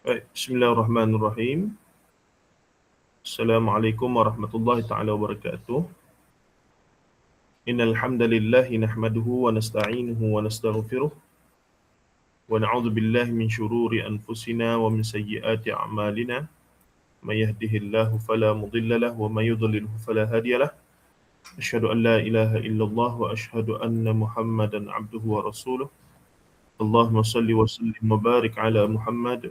Baik, bismillahirrahmanirrahim. Assalamualaikum warahmatullahi taala wabarakatuh. Innal hamdalillah nahmaduhu wa nasta'inuhu wa nastaghfiruh wa na'udzu billahi min shururi anfusina wa min sayyiati a'malina. May yahdihillahu fala mudilla lahu wa may yudlilhu fala hadiya lahu. Asyhadu an la ilaha illallah wa asyhadu anna Muhammadan 'abduhu wa rasuluh. Allahumma shalli wa sallim wa barik ala Muhammad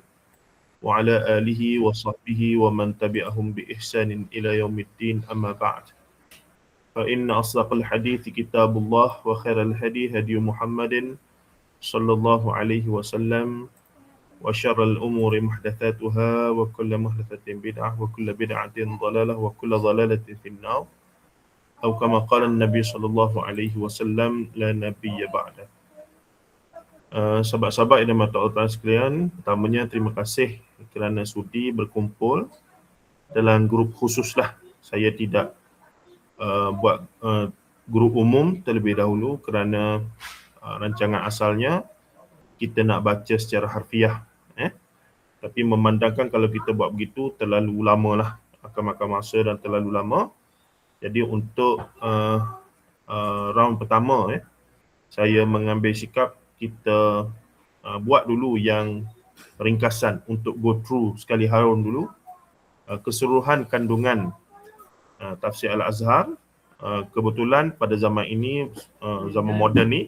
wa ala alihi wa sahbihi wa man tabi'ahum bi ihsanin ila yaumiddin, amma ba'd. Fa inna asdaqal hadithi kitabullah wa khairal hadi hadi Muhammadin sallallahu alaihi wasallam wa syarral umuri muhdatsatuha wa kullu muhdatsatin bid'ah wa kullu bid'atin dhalalah wa kullu dhalalatin finnar. Atau kama qala Nabi sallallahu alaihi wasallam, la nabiyya ba'da. Sahabat-sahabat yang dirahmati Allah sekalian, pertamanya terima kasih kerana sudi berkumpul dalam grup khusus lah. Saya tidak buat grup umum terlebih dahulu kerana rancangan asalnya kita nak baca secara harfiah. Tapi memandangkan kalau kita buat begitu terlalu lama lah, akan makan masa dan terlalu lama. Jadi untuk round pertama saya mengambil sikap kita buat dulu yang ringkasan untuk go through sekali harun dulu keseluruhan kandungan tafsir Al-Azhar. Kebetulan pada zaman ini, zaman moden ni,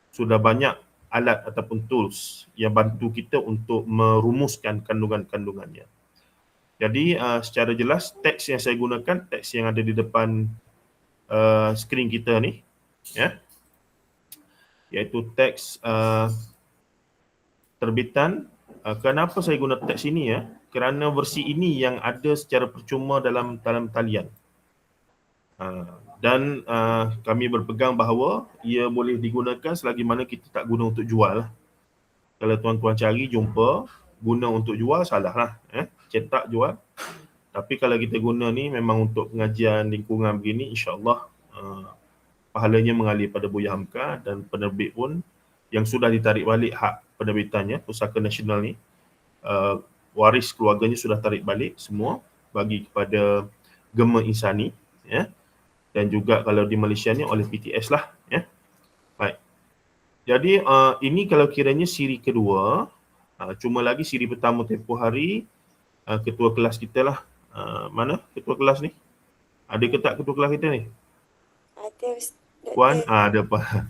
sudah banyak alat ataupun tools yang bantu kita untuk merumuskan kandungan-kandungannya. Jadi secara jelas teks yang saya gunakan, teks yang ada di depan skrin kita ni, iaitu teks terbitan. Kenapa saya guna teks ini kerana versi ini yang ada secara percuma dalam talian. Dan kami berpegang bahawa ia boleh digunakan selagi mana kita tak guna untuk jual. Kalau tuan-tuan cari jumpa guna untuk jual, salah lah. Cetak jual. Tapi kalau kita guna ni memang untuk pengajian lingkungan begini, insya-Allah pahalanya mengalir pada Buya Hamka, dan penerbit pun yang sudah ditarik balik hak penerbitannya, Pusaka Nasional ni, waris keluarganya sudah tarik balik semua bagi kepada Gema Insani, dan juga kalau di Malaysia ni oleh PTS lah. Baik. Jadi ini kalau kiranya siri kedua, cuma lagi siri pertama tempoh hari ketua kelas kita lah. Mana ketua kelas ni? Ada ke tak ketua kelas kita ni? Ada, Puan, ada apa?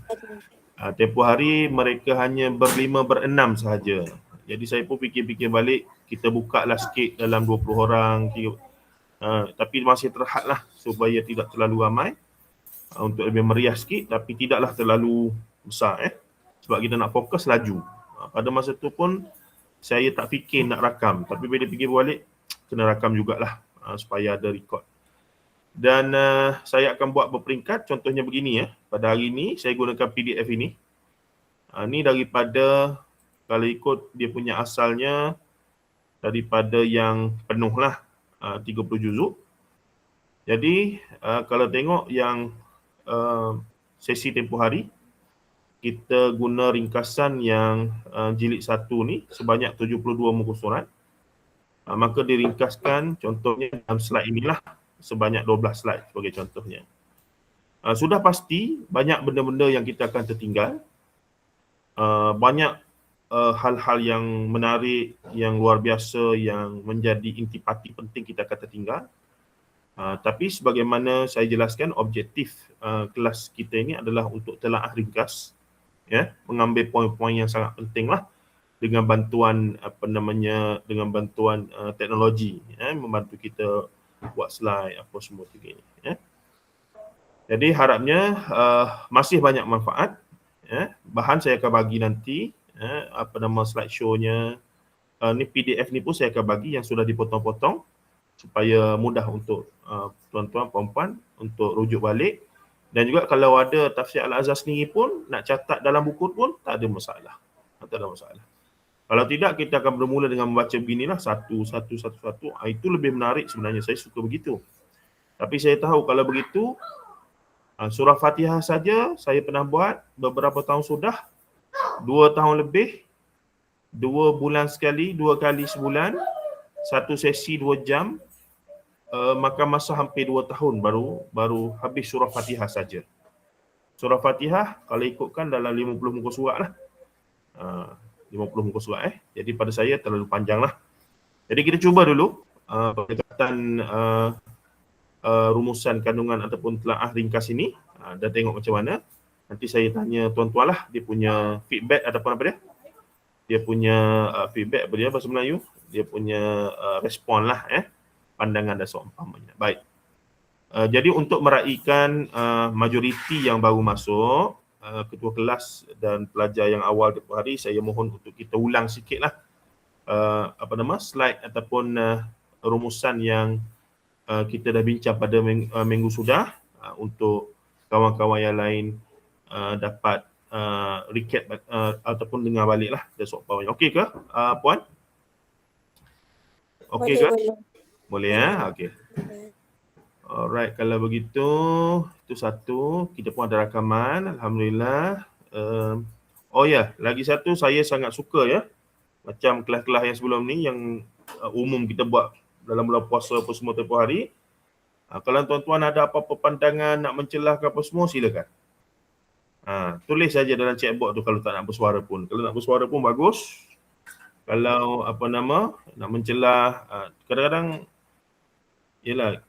Tempoh hari mereka hanya berlima berenam sahaja. Jadi saya pun fikir-fikir balik, kita buka lah sikit dalam 20 orang, tapi masih terhad lah supaya tidak terlalu ramai, untuk lebih meriah sikit tapi tidaklah terlalu besar, sebab kita nak fokus laju. Pada masa tu pun saya tak fikir nak rakam, tapi bila fikir balik, kena rakam jugalah supaya ada rekod. Dan saya akan buat berperingkat. Contohnya begini pada hari ini saya gunakan PDF ini. Ini daripada, kalau ikut dia punya asalnya, daripada yang penuh lah, 30 juzuk. Jadi kalau tengok yang sesi tempoh hari, kita guna ringkasan yang jilid 1 ni sebanyak 72 muka surat. Maka diringkaskan contohnya dalam slide inilah, sebanyak 12 slide sebagai contohnya. Sudah pasti banyak benda-benda yang kita akan tertinggal. Banyak hal-hal yang menarik, yang luar biasa, yang menjadi intipati penting kita akan tertinggal. Tapi sebagaimana saya jelaskan, objektif kelas kita ini adalah untuk telaah ringkas, mengambil poin-poin yang sangat penting lah, dengan bantuan dengan bantuan teknologi, membantu kita buat slide apa semua begini. Jadi harapnya masih banyak manfaat. Bahan saya akan bagi nanti, slide show-nya. Ni PDF ni pun saya akan bagi yang sudah dipotong-potong supaya mudah untuk tuan-tuan puan-puan untuk rujuk balik. Dan juga kalau ada tafsir Al-Azhar sendiri pun nak catat dalam buku pun tak ada masalah. Kalau tidak, kita akan bermula dengan membaca beginilah, satu. Itu lebih menarik sebenarnya, saya suka begitu. Tapi saya tahu kalau begitu, surah Fatihah saja saya pernah buat beberapa tahun sudah, 2 tahun lebih, 2 bulan sekali, 2 kali sebulan, satu sesi 2 jam, makan masa hampir 2 tahun baru habis surah Fatihah saja. Surah Fatihah kalau ikutkan dalam 50 muka surat lah. 50 muka surat Jadi pada saya terlalu panjang lah. Jadi kita cuba dulu pendekatan rumusan kandungan ataupun telaah ringkas ini dan tengok macam mana. Nanti saya tanya tuan-tuan lah dia punya feedback ataupun apa dia. Dia punya feedback apa dia bahasa Melayu. Dia punya respon lah pandangan dan seumpamanya. Baik. Jadi untuk meraihkan majoriti yang baru masuk, ketua kelas dan pelajar yang awal tempoh hari, saya mohon untuk kita ulang sikitlah slide ataupun rumusan yang kita dah bincang pada minggu sudah, untuk kawan-kawan yang lain dapat recap ataupun dengar baliklah dan seumpamanya. Okey ke puan? Okey ke? Boleh okey. Alright, kalau begitu itu satu, kita pun ada rakaman, alhamdulillah. Lagi satu saya sangat suka macam kelas-kelas yang sebelum ni yang umum kita buat dalam bulan puasa apa semua tempoh hari. Kalau tuan-tuan ada apa-apa pandangan nak mencelah ke apa semua, silakan. Tulis saja dalam chatbot tu kalau tak nak bersuara pun. Kalau nak bersuara pun bagus. Kalau nak mencelah, kadang-kadang yelah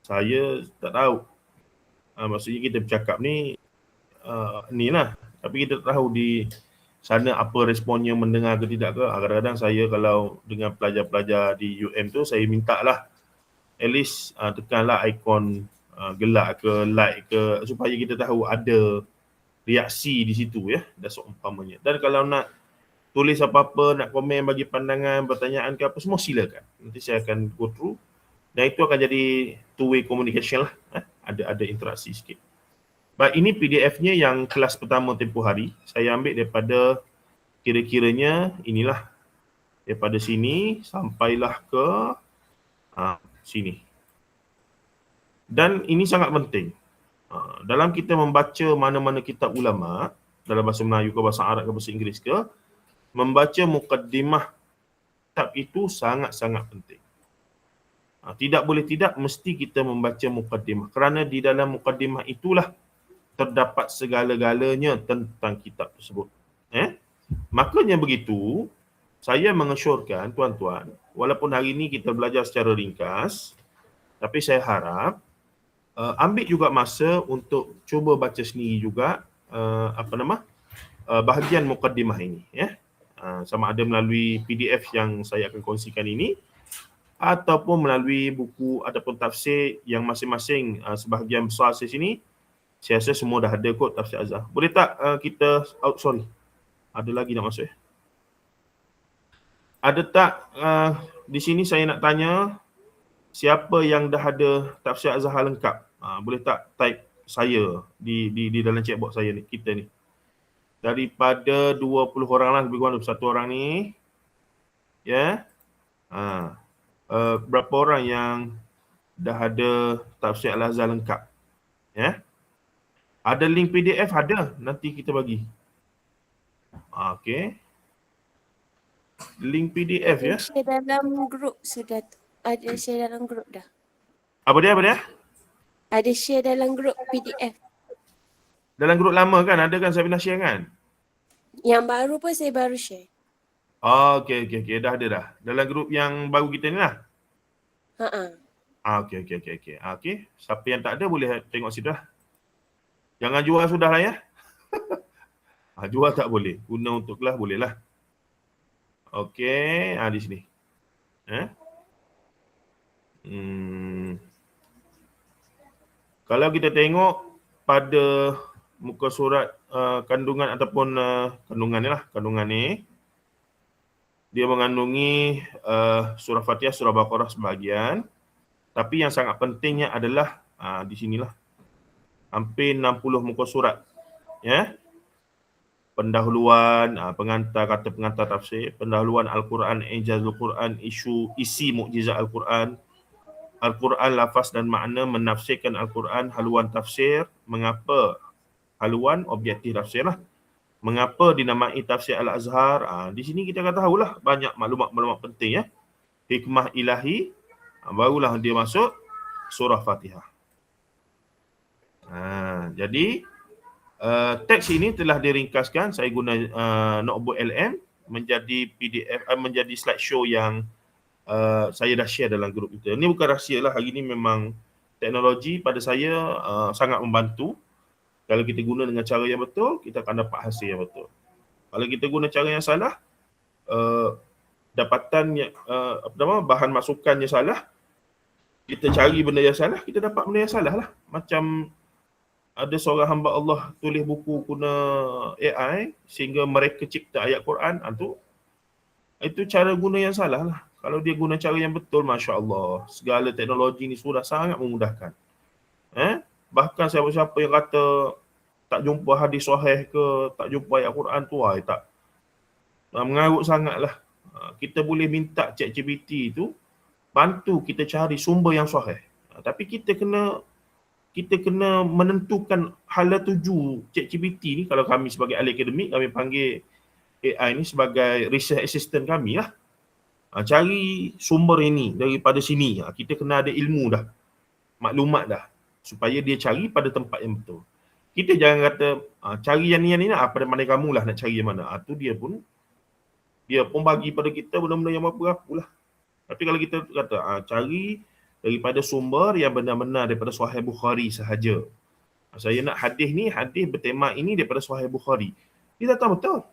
saya tak tahu. Maksudnya kita bercakap ni lah. Tapi kita tak tahu di sana apa responnya, mendengar ke tidak ke. Kadang-kadang saya kalau dengan pelajar-pelajar di UM tu, saya minta lah at least tekanlah ikon gelak ke, like ke, supaya kita tahu ada reaksi di situ dan seumpamanya. Dan kalau nak tulis apa-apa, nak komen, bagi pandangan, pertanyaan ke apa semua, silakan. Nanti saya akan go through. Dan itu akan jadi two-way communication lah. Ada interaksi sikit. Baik, ini PDF-nya yang kelas pertama tempoh hari. Saya ambil daripada kira-kiranya inilah. Daripada sini sampailah ke sini. Dan ini sangat penting. Dalam kita membaca mana-mana kitab ulama, dalam bahasa Melayu ke, bahasa Arab ke, bahasa Inggeris ke, membaca mukaddimah kitab itu sangat-sangat penting. Tidak boleh tidak, mesti kita membaca mukaddimah. Kerana di dalam mukaddimah itulah terdapat segala-galanya tentang kitab tersebut. Makanya begitu, saya mengesyorkan tuan-tuan, walaupun hari ini kita belajar secara ringkas, tapi saya harap ambil juga masa untuk cuba baca sendiri juga bahagian mukaddimah ini. Sama ada melalui PDF yang saya akan kongsikan ini, ataupun melalui buku ataupun tafsir yang masing-masing sebahagian besar di sini, saya rasa semua dah ada kot tafsir Azhar. Boleh tak kita ada lagi nak masuk Ada tak di sini saya nak tanya, siapa yang dah ada tafsir Azhar lengkap? Boleh tak type saya di dalam chatbot saya ni, kita ni. Daripada 20 orang lah, lebih kurang 21 orang ni. Berapa orang yang dah ada tafsir Al-Azhar lengkap? Ada link PDF, ada, nanti kita bagi. Okey. Link PDF Share dalam grup sudah ada, share dalam grup dah. Apa dia? Ada share dalam grup PDF. Dalam grup lama kan ada kan, saya pernah share kan? Yang baru pun saya baru share. Okey, dah ada dah. Dalam grup yang baru kita ni lah. Okey. Okey, siapa yang tak ada boleh tengok situ lah. Jangan jual sudah lah jual tak boleh. Guna untuk kelas boleh lah. Okey, di sini. Kalau kita tengok pada muka surat kandungan ataupun kandungan ni, dia mengandungi surah Fatihah, surah Baqarah sebahagian. Tapi yang sangat pentingnya adalah di sinilah. Hampir 60 muka surat. Pendahuluan, kata pengantar tafsir, pendahuluan Al-Quran, ijazul Quran, isi mukjizat Al-Quran, Al-Quran lafaz dan makna, menafsirkan Al-Quran, haluan tafsir, mengapa haluan, objektif tafsir lah, Mengapa dinamai tafsir Al-Azhar? Di sini kita akan tahulah banyak maklumat-maklumat penting ya. Hikmah ilahi, barulah dia masuk surah Fatihah. Jadi teks ini telah diringkaskan. Saya guna notebook LM menjadi PDF, menjadi slideshow yang saya dah share dalam grup kita. Ini bukan rahsia lah, hari ini memang teknologi pada saya sangat membantu. Kalau kita guna dengan cara yang betul, kita akan dapat hasil yang betul. Kalau kita guna cara yang salah, dapatannya bahan masukannya salah, kita cari benda yang salah, kita dapat benda yang salah lah. Macam ada seorang hamba Allah tulis buku guna AI sehingga mereka cipta ayat Quran, itu cara guna yang salah lah. Kalau dia guna cara yang betul, Masya Allah, segala teknologi ni sudah sangat memudahkan. Bahkan siapa-siapa yang kata tak jumpa hadis sahih ke, tak jumpa ayat Quran tu, tak mengarut sangat lah. Kita boleh minta ChatGPT tu bantu kita cari sumber yang sahih. Tapi kita kena menentukan hala tuju ChatGPT ni. Kalau kami sebagai ahli akademik, kami panggil AI ni sebagai research assistant kami lah. Cari sumber ini daripada sini. Kita kena ada ilmu dah, maklumat dah, supaya dia cari pada tempat yang betul. Kita jangan kata cari yang ni pada mana kamu lah nak cari yang mana. Tu dia pun bagi pada kita benda-benda yang apa-apa lah. Tapi kalau kita kata cari daripada sumber yang benar-benar daripada Sahih Bukhari sahaja. Saya nak hadis bertema ini daripada Sahih Bukhari. Dia datang betul.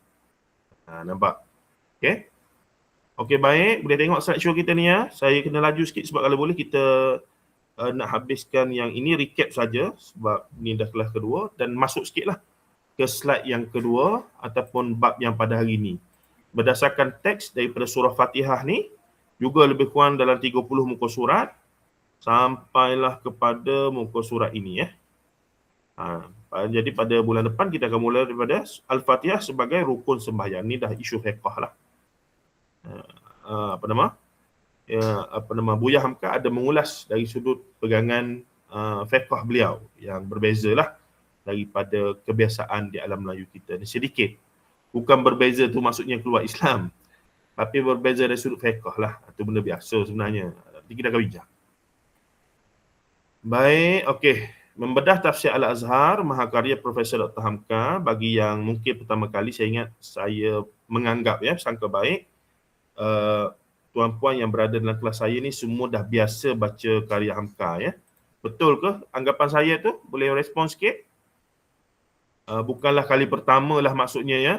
Nampak? Okey, baik. Boleh tengok slideshow kita ni ya. Saya kena laju sikit sebab kalau boleh kita nak habiskan yang ini, recap saja sebab ni dah kelas kedua, dan masuk sikitlah ke slide yang kedua ataupun bab yang pada hari ini. Berdasarkan teks daripada surah Fatihah ni juga lebih kurang dalam 30 muka surat sampailah kepada muka surat ini ya. Jadi pada bulan depan kita akan mula daripada Al-Fatihah sebagai rukun sembahyang. Ni dah isu fiqh lah. Buya Hamka ada mengulas dari sudut pegangan fiqh beliau yang berbezalah daripada kebiasaan di alam Melayu kita ni sedikit. Bukan berbeza tu maksudnya keluar Islam, tapi berbeza dari sudut fiqh lah. Itu benda biasa sebenarnya. Nanti kita akan bincang. Baik, okey. Membedah tafsir Al-Azhar, mahakarya Profesor Dr. Hamka. Bagi yang mungkin pertama kali, saya ingat saya menganggap sangka baik tuan-puan yang berada dalam kelas saya ni semua dah biasa baca karya Hamka ya. Betul ke anggapan saya tu? Boleh respon sikit? Bukanlah kali pertama lah maksudnya ya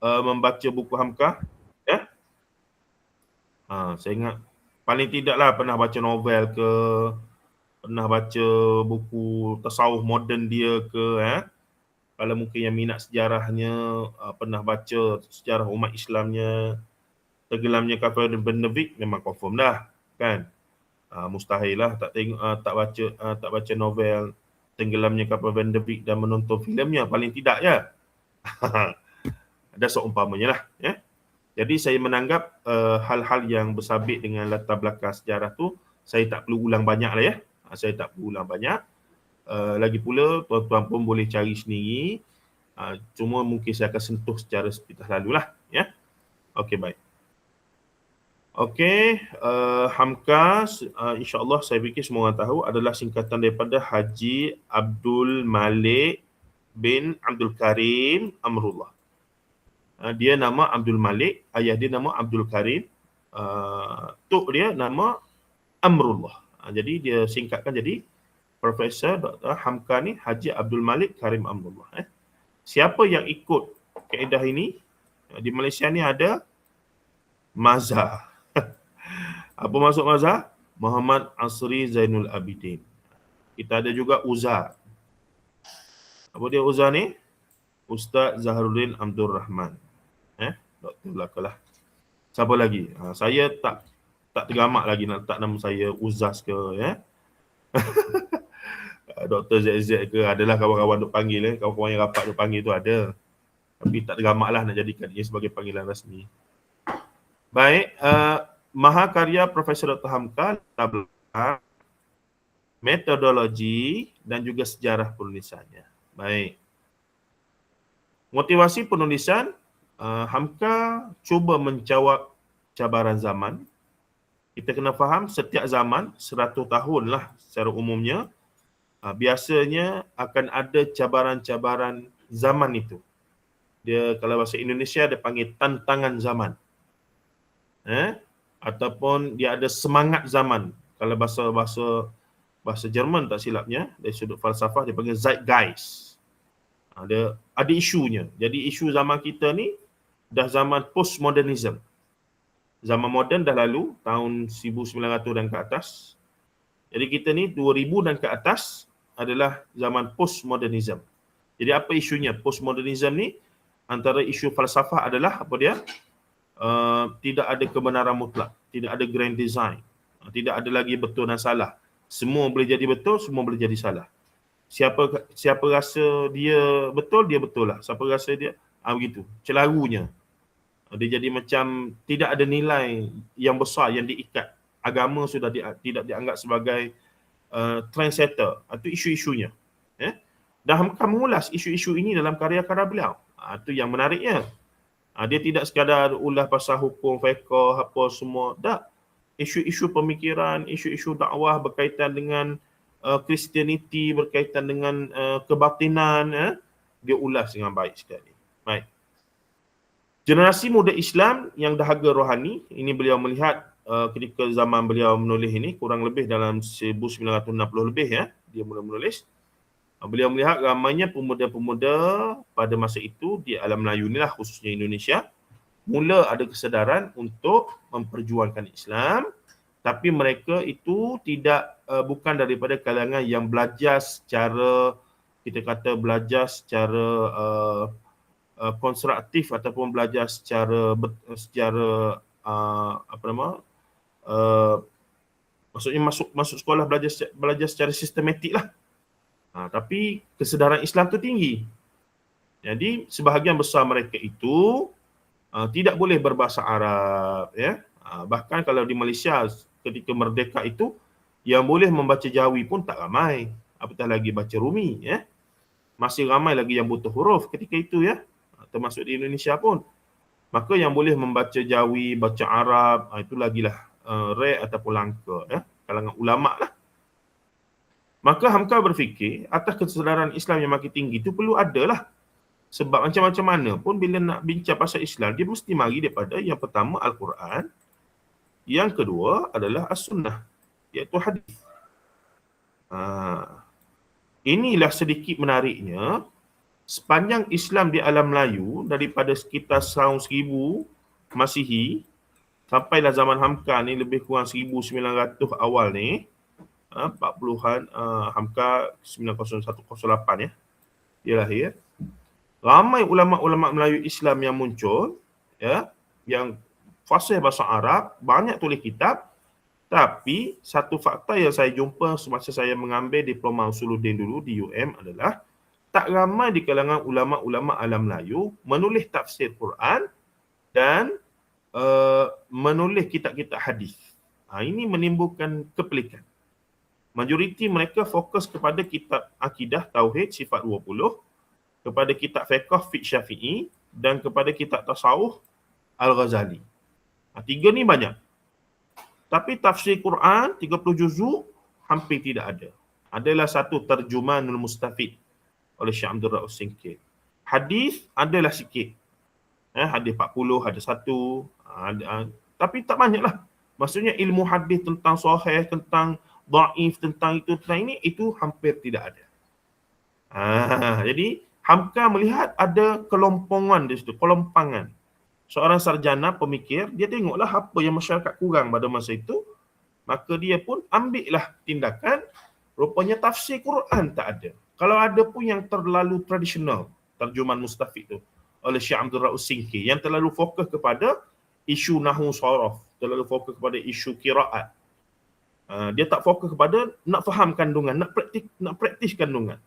membaca buku Hamka ya. Saya ingat paling tidaklah pernah baca novel ke, pernah baca buku tasawuf moden dia ke Kalau mungkin yang minat sejarahnya, pernah baca sejarah umat Islamnya, Tenggelamnya Kapal Van der Wijk memang confirm dah kan. Mustahil lah tak baca novel Tenggelamnya Kapal Van der Wijk dan menonton filmnya, paling tidak ya. Ada seumpamanya lah ya. Jadi saya menanggap hal-hal yang bersabit dengan latar belakang sejarah tu saya tak perlu ulang banyak lah ya. Saya tak perlu ulang banyak. Lagi pula tuan-tuan pun boleh cari sendiri. Cuma mungkin saya akan sentuh secara sepintas lalu lah ya. Okey, baik. Okey, Hamka insya-Allah saya fikir semua orang tahu adalah singkatan daripada Haji Abdul Malik bin Abdul Karim Amrullah. Dia nama Abdul Malik, ayah dia nama Abdul Karim, tok dia nama Amrullah. Jadi dia singkatkan jadi Profesor Dr. Hamka ni Haji Abdul Malik Karim Amrullah. Siapa yang ikut kaedah ini? Di Malaysia ni ada mazhab. Apa maksud mazhab? Muhammad Asri Zainul Abidin. Kita ada juga Uzar. Apa dia Uzar ni? Ustaz Zaharuddin Abdul Rahman. Doktor belakalah. Siapa lagi? Saya tak tergamak lagi nak letak nama saya Uzaz ke ya. Dr. ZZ ke, adalah kawan-kawan duk panggil kawan-kawan yang rapat duk panggil tu ada. Tapi tak tergamak lah nak jadikan ia sebagai panggilan rasmi. Baik, mahakarya Profesor Dr. Hamka, metodologi dan juga sejarah penulisannya. Baik. Motivasi penulisan, Hamka cuba menjawab cabaran zaman. Kita kena faham setiap zaman 100 tahun lah secara umumnya, biasanya akan ada cabaran-cabaran zaman itu. Dia kalau bahasa Indonesia dia panggil tantangan zaman. Ataupun dia ada semangat zaman. Kalau bahasa Jerman tak silapnya, dari sudut falsafah dia panggil Zeitgeist. Ada isunya. Jadi isu zaman kita ni dah zaman postmodernism. Zaman moden dah lalu, tahun 1900 dan ke atas. Jadi kita ni 2000 dan ke atas adalah zaman postmodernism. Jadi apa isunya? Postmodernism ni antara isu falsafah adalah apa dia? Tidak ada kebenaran mutlak, tidak ada grand design, tidak ada lagi betul dan salah. Semua boleh jadi betul, semua boleh jadi salah. Siapa rasa dia betul lah. Siapa rasa dia begitu. Celarunya. Dia jadi macam tidak ada nilai yang besar yang diikat. Agama sudah tidak dianggap sebagai trendsetter. Itu isu-isunya. Dan Hamka mengulas isu-isu ini dalam karya-karya beliau. Itu yang menariknya. Dia tidak sekadar ulas pasal hukum, fiqh, apa semua. Tak. Isu-isu pemikiran, isu-isu dakwah berkaitan dengan Kristianiti, berkaitan dengan kebatinan, dia ulas dengan baik sekali. Baik. Generasi muda Islam yang dahaga rohani, ini beliau melihat ketika zaman beliau menulis ini, kurang lebih dalam 1960 lebih dia mula menulis. Beliau melihat ramainya pemuda-pemuda pada masa itu di alam Melayu inilah, khususnya Indonesia, mula ada kesedaran untuk memperjuangkan Islam, tapi mereka itu bukan daripada kalangan yang belajar secara, kita kata belajar secara konstruktif ataupun belajar secara maksudnya masuk sekolah belajar secara sistematik lah. Tapi kesedaran Islam tu tinggi. Jadi sebahagian besar mereka itu tidak boleh berbahasa Arab, bahkan kalau di Malaysia ketika merdeka itu yang boleh membaca Jawi pun tak ramai, apatah lagi baca Rumi, masih ramai lagi yang butuh huruf ketika itu, termasuk di Indonesia pun. Maka yang boleh membaca Jawi, baca Arab, itu lagilah rare ataupun langka, kalangan ulama lah. Maka Hamka berfikir atas kesedaran Islam yang makin tinggi itu perlu adalah. Sebab macam-macam mana pun bila nak bincang pasal Islam, dia mesti mari daripada yang pertama Al-Quran, yang kedua adalah As-Sunnah, iaitu hadis. Inilah sedikit menariknya, sepanjang Islam di alam Melayu daripada sekitar tahun 1000 Masihi sampailah zaman Hamka ni lebih kurang 1900 awal ni, 40-an, Hamka 90108 dia lahir. Ramai ulama-ulama Melayu Islam yang muncul, yang fasih bahasa Arab, banyak tulis kitab. Tapi satu fakta yang saya jumpa semasa saya mengambil diploma Usuluddin dulu di UM adalah tak ramai di kalangan ulama-ulama alam Melayu menulis tafsir Quran dan menulis kitab-kitab hadis. Ini menimbulkan kepelikan. Majoriti mereka fokus kepada kitab akidah, tauhid, sifat 20, kepada kitab fiqh, fiqh Syafi'i, dan kepada kitab tasawuf Al-Ghazali. 3 ni banyak. Tapi tafsir Quran 30 juzuk hampir tidak ada. Adalah satu Terjumanul Mustafid oleh Syekh Abdul Rauf Singkil. Hadis adalah sikit. Hadis 40 ada satu, tapi tak banyaklah. Maksudnya ilmu hadis tentang sahih, tentang dhaif, tentang itu, tentang ini, itu hampir tidak ada. Jadi Hamka melihat ada kelompongan di situ, kelompangan. Seorang sarjana pemikir, dia tengoklah apa yang masyarakat kurang pada masa itu, maka dia pun ambillah tindakan. Rupanya tafsir Quran tak ada. Kalau ada pun yang terlalu tradisional, Terjuman Mustafid tu oleh Syekh Abdul Rauf Singkil, yang terlalu fokus kepada isu nahwu sharaf, terlalu fokus kepada isu qiraat. Dia tak fokus kepada nak faham kandungan, nak praktis kandungan.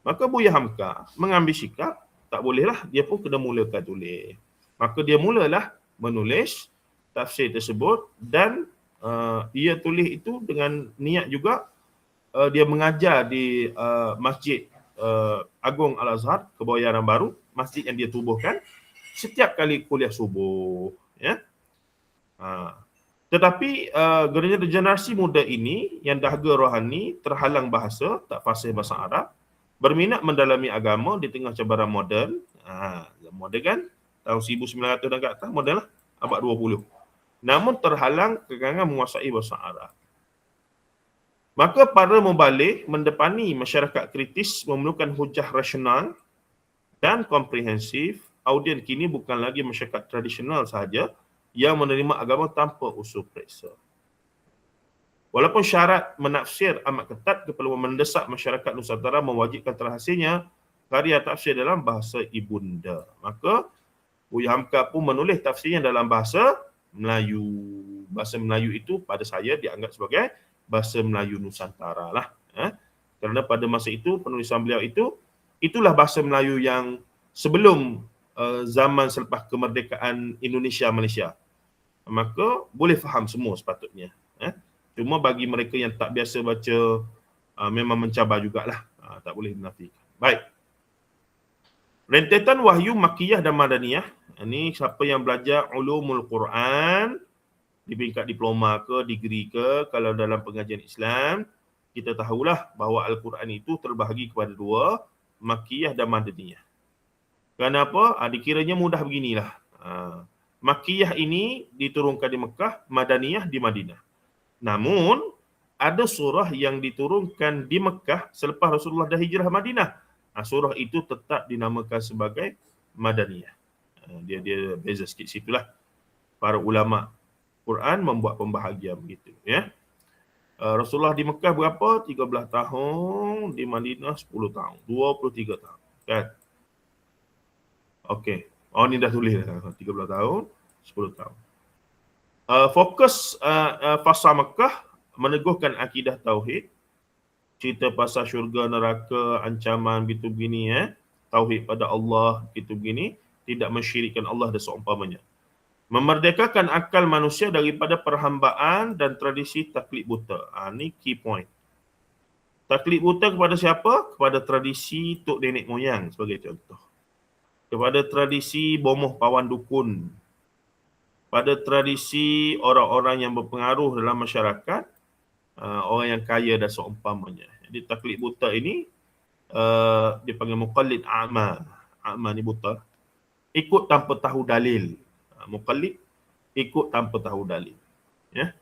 Maka Buya Hamka mengambil sikap, tak bolehlah, dia pun kena mulakan tulis. Maka dia mulalah menulis tafsir tersebut dan dia tulis itu dengan niat juga dia mengajar di Masjid Agung Al-Azhar, Kebayoran Baru, masjid yang dia tubuhkan setiap kali kuliah subuh, ya. Tetapi generasi muda ini yang dahaga rohani, terhalang bahasa, tak fasih bahasa Arab, berminat mendalami agama di tengah cabaran moden. Moden kan tahun 1900 dan ke atas, moden lah abad 20. Namun terhalang kekangan menguasai bahasa Arab. Maka para mubalik mendepani masyarakat kritis memerlukan hujah rasional dan komprehensif. Audien kini bukan lagi masyarakat tradisional sahaja yang menerima agama tanpa usul periksa. Walaupun syarat menafsir amat ketat, keperluan mendesak masyarakat Nusantara mewajibkan terhasilnya karya tafsir dalam bahasa ibunda. Maka Buya Hamka pun menulis tafsirnya dalam bahasa Melayu. Bahasa Melayu itu pada saya dianggap sebagai bahasa Melayu Nusantara lah. Kerana pada masa itu penulisan beliau itulah bahasa Melayu yang sebelum zaman selepas kemerdekaan Indonesia Malaysia. Maka boleh faham semua sepatutnya. Cuma bagi mereka yang tak biasa baca memang mencabar jugalah. Tak boleh menafikan. Baik. Rentetan wahyu Makkiyah dan Madaniyah. Ini siapa yang belajar ulumul Quran di peringkat diploma ke, degree ke, kalau dalam pengajian Islam, kita tahulah bahawa Al-Quran itu terbahagi kepada dua, Makkiyah dan Madaniyah. Kenapa? Dikiranya mudah beginilah. Makkiyah ini diturunkan di Mekah, Madaniyah di Madinah. Namun, ada surah yang diturunkan di Mekah selepas Rasulullah dah hijrah Madinah. Surah itu tetap dinamakan sebagai Madaniyah. Dia beza sikit situlah. Para ulama Quran membuat pembahagian begitu, ya. Rasulullah di Mekah berapa? 13 tahun, di Madinah 10 tahun, 23 tahun, kan? Okey. Ni dah tulis dah. 13 tahun, 10 tahun. Fokus fasa Mekah meneguhkan akidah tauhid, cerita pasal syurga, neraka, ancaman gitu begini, tauhid pada Allah gitu begini, tidak mensyirikkan Allah dan seumpamanya. Memerdekakan akal manusia daripada perhambaan dan tradisi taklid buta. Ni key point. Taklid buta kepada siapa? Kepada tradisi tok nenek moyang sebagai contoh. Kepada tradisi bomoh pawan dukun. Pada tradisi orang-orang yang berpengaruh dalam masyarakat, orang yang kaya dan seumpamanya. Jadi taklid buta ini dipanggil muqallid a'ma. A'ma ni buta. Ikut tanpa tahu dalil. Muqallid ikut tanpa tahu dalil. Ya.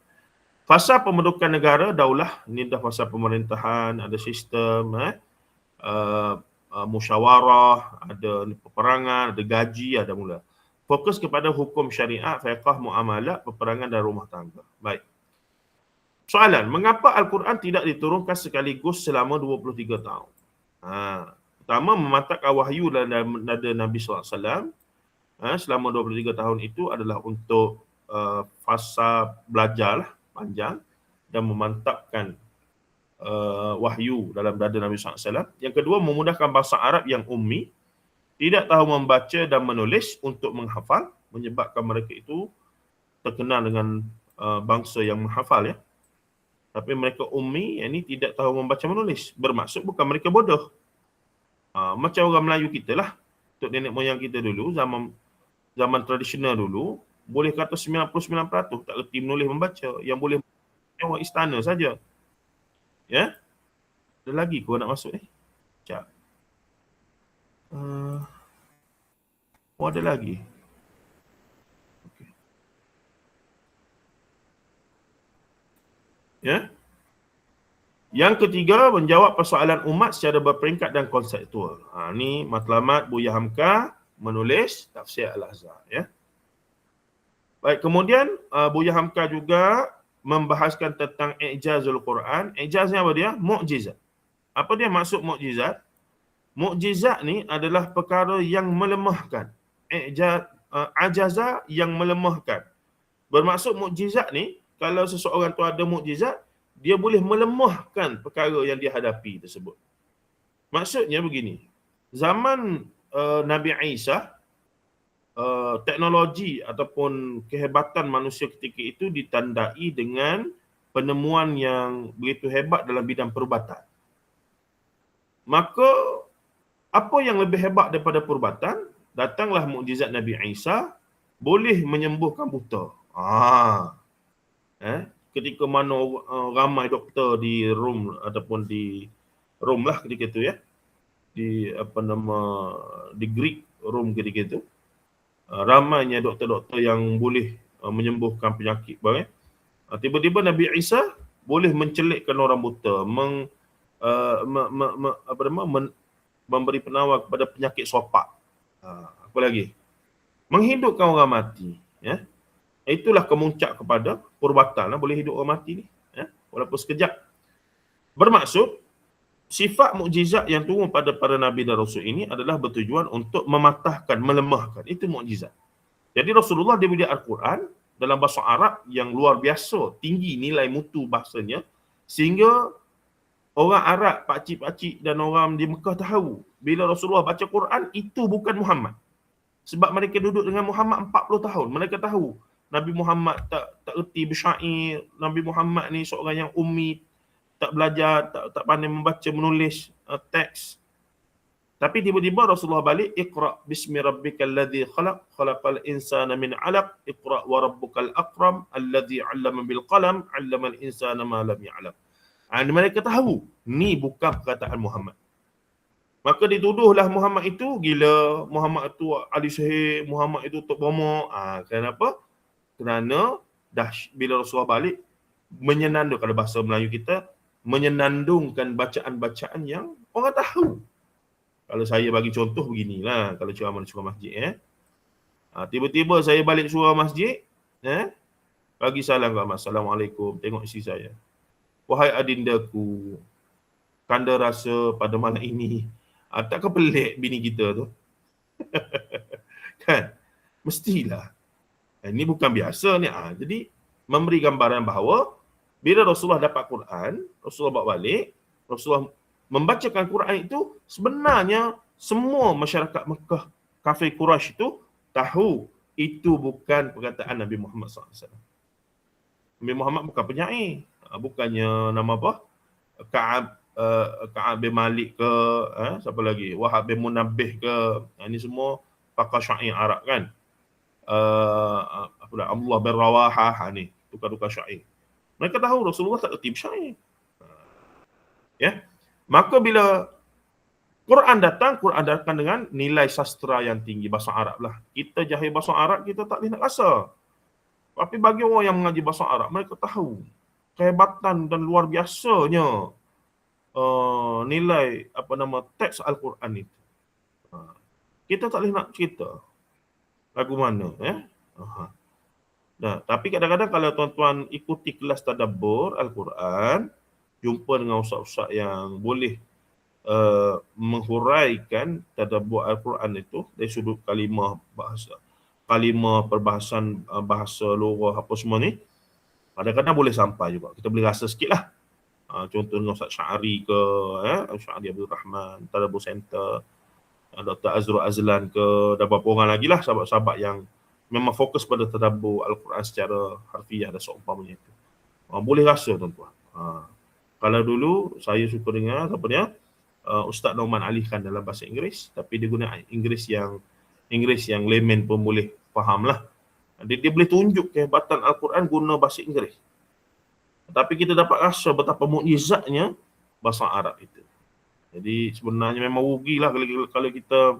Fasa pembentukan negara, daulah, ini dah fasa pemerintahan, ada sistem, musyawarah, ada peperangan, ada gaji, ada mula. Fokus kepada hukum syariat, fiqh, muamalah, peperangan dan rumah tangga. Baik. Soalan, mengapa Al-Quran tidak diturunkan sekaligus selama 23 tahun? Pertama, memantapkan wahyu dalam nada Nabi SAW. Selama 23 tahun itu adalah untuk fasa belajar panjang dan memantapkan wahyu dalam dada Nabi SAW. Yang kedua, memudahkan bahasa Arab yang ummi, tidak tahu membaca dan menulis untuk menghafal, menyebabkan mereka itu terkenal dengan bangsa yang menghafal, ya. Tapi mereka ummi, ini tidak tahu membaca menulis. Bermaksud bukan mereka bodoh. Macam orang Melayu kita lah. Tok nenek moyang kita dulu, zaman tradisional dulu, boleh kata 99% tak reti menulis membaca. Yang boleh orang istana saja. Ya. Ada lagi kau nak masuk ni? Sekejap. Ada lagi. Okay. Ya. Yang ketiga, menjawab persoalan umat secara berperingkat dan konseptual. Ni matlamat Buya Hamka menulis tafsir Al-Azhar, ya. Baik, kemudian Buya Hamka juga membahaskan tentang i'jazul Quran. I'jaznya apa dia? Mukjizat. Apa dia maksud mukjizat? Mukjizat ni adalah perkara yang melemahkan. Ajaza yang melemahkan. Bermaksud mukjizat ni, kalau seseorang tu ada mukjizat, dia boleh melemahkan perkara yang dia hadapi tersebut. Maksudnya begini, zaman Nabi Isa, teknologi ataupun kehebatan manusia ketika itu ditandai dengan penemuan yang begitu hebat dalam bidang perubatan. Maka Apa yang lebih hebat daripada perubatan? Datanglah mukjizat Nabi Isa boleh menyembuhkan buta. Ketika mana ramai doktor di Rom ataupun di Rom lah ketika itu ya, di di Greek Rom ketika itu, ramainya doktor-doktor yang boleh menyembuhkan penyakit tiba-tiba Nabi Isa boleh mencelikkan orang buta, memberi penawar kepada penyakit sopak. Apa lagi? Menghidupkan orang mati. Ya. Itulah kemuncak kepada perubatan. Boleh hidup orang mati ni. Ya. Walaupun sekejap. Bermaksud, sifat mukjizat yang turun pada para Nabi dan Rasul ini adalah bertujuan untuk mematahkan, melemahkan. Itu mukjizat. Jadi Rasulullah dia belajar Al-Quran dalam bahasa Arab yang luar biasa, tinggi nilai mutu bahasanya, sehingga orang Arab, pakcik-pakcik dan orang di Mekah tahu bila Rasulullah baca Quran, itu bukan Muhammad. Sebab mereka duduk dengan Muhammad 40 tahun. Mereka tahu Nabi Muhammad tak erti bersyair. Nabi Muhammad ni seorang yang ummi, tak belajar, tak pandai membaca, menulis teks. Tapi tiba-tiba Rasulullah balik, Iqra' bismi rabbikal ladzi khalaq, khalaqal insana min 'alaq, Iqra' wa rabbukal akram, alladzi 'allama bil qalam, 'allamal insana ma lam ya'lam. Mereka tahu, ni bukan perkataan Muhammad. Maka dituduhlah Muhammad itu gila, Muhammad itu ahli sihir, Muhammad itu tok bomok. Kenapa? Kerana bila Rasulullah balik, menyenandung, kalau bahasa Melayu kita, menyenandungkan bacaan-bacaan yang orang tahu. Kalau saya bagi contoh beginilah, kalau ceramah di surau masjid. Tiba-tiba saya balik surau masjid, bagi salam ke Ahmad, Assalamualaikum, tengok isteri saya. Wahai adindaku, kanda rasa pada malam ini, takkan pelik bini kita tu? Kan? Mestilah. Ini bukan biasa ni. Jadi, memberi gambaran bahawa bila Rasulullah dapat Quran, Rasulullah bawa balik, Rasulullah membacakan Quran itu, sebenarnya semua masyarakat Mekah, kafir Quraisy itu tahu itu bukan perkataan Nabi Muhammad SAW. Nabi Muhammad bukan penyair. Bukannya nama apa? Ka'ab bin Malik ke, siapa lagi? Wahab bin Munabbih ke. Ini semua pakar syair Arab kan. Abdullah bin Rawahah ni, tukar-tukar syair. Mereka tahu Rasulullah tak erti syair. Ya. Maka bila Quran datang dengan nilai sastra yang tinggi, bahasa Arab lah. Kita jahil bahasa Arab, kita tak boleh nak rasa. Tapi bagi orang yang mengaji bahasa Arab, mereka tahu kehebatan dan luar biasanya nilai teks Al-Quran itu. Kita tak boleh nak cerita lagu mana. Tapi kadang-kadang kalau tuan-tuan ikuti kelas tadabbur Al-Quran, jumpa dengan ustaz-ustaz yang boleh menghuraikan tadabbur Al-Quran itu dari sudut kalimah bahasa, kalimah perbahasan bahasa lughah apa semua ni, kadang-kadang boleh sampai juga. Kita boleh rasa sikit lah. Contoh dengan Ustaz Syari ke, Syari Abdul Rahman, Tadabbur Center, Dr. Azrul Azlan ke, dan beberapa orang lagi lah sahabat-sahabat yang memang fokus pada tadabbur Al-Quran secara harfiah dan seumpamanya itu. Boleh rasa tuan-tuan. Kalau dulu saya suka dengar Ustaz Norman Ali Khan dalam bahasa Inggeris, tapi dia guna Inggeris yang layman pun boleh faham lah. Dia boleh tunjuk kehebatan Al-Quran guna bahasa Inggeris. Tapi kita dapat rasa betapa mukjizatnya bahasa Arab itu. Jadi sebenarnya memang rugilah kalau kita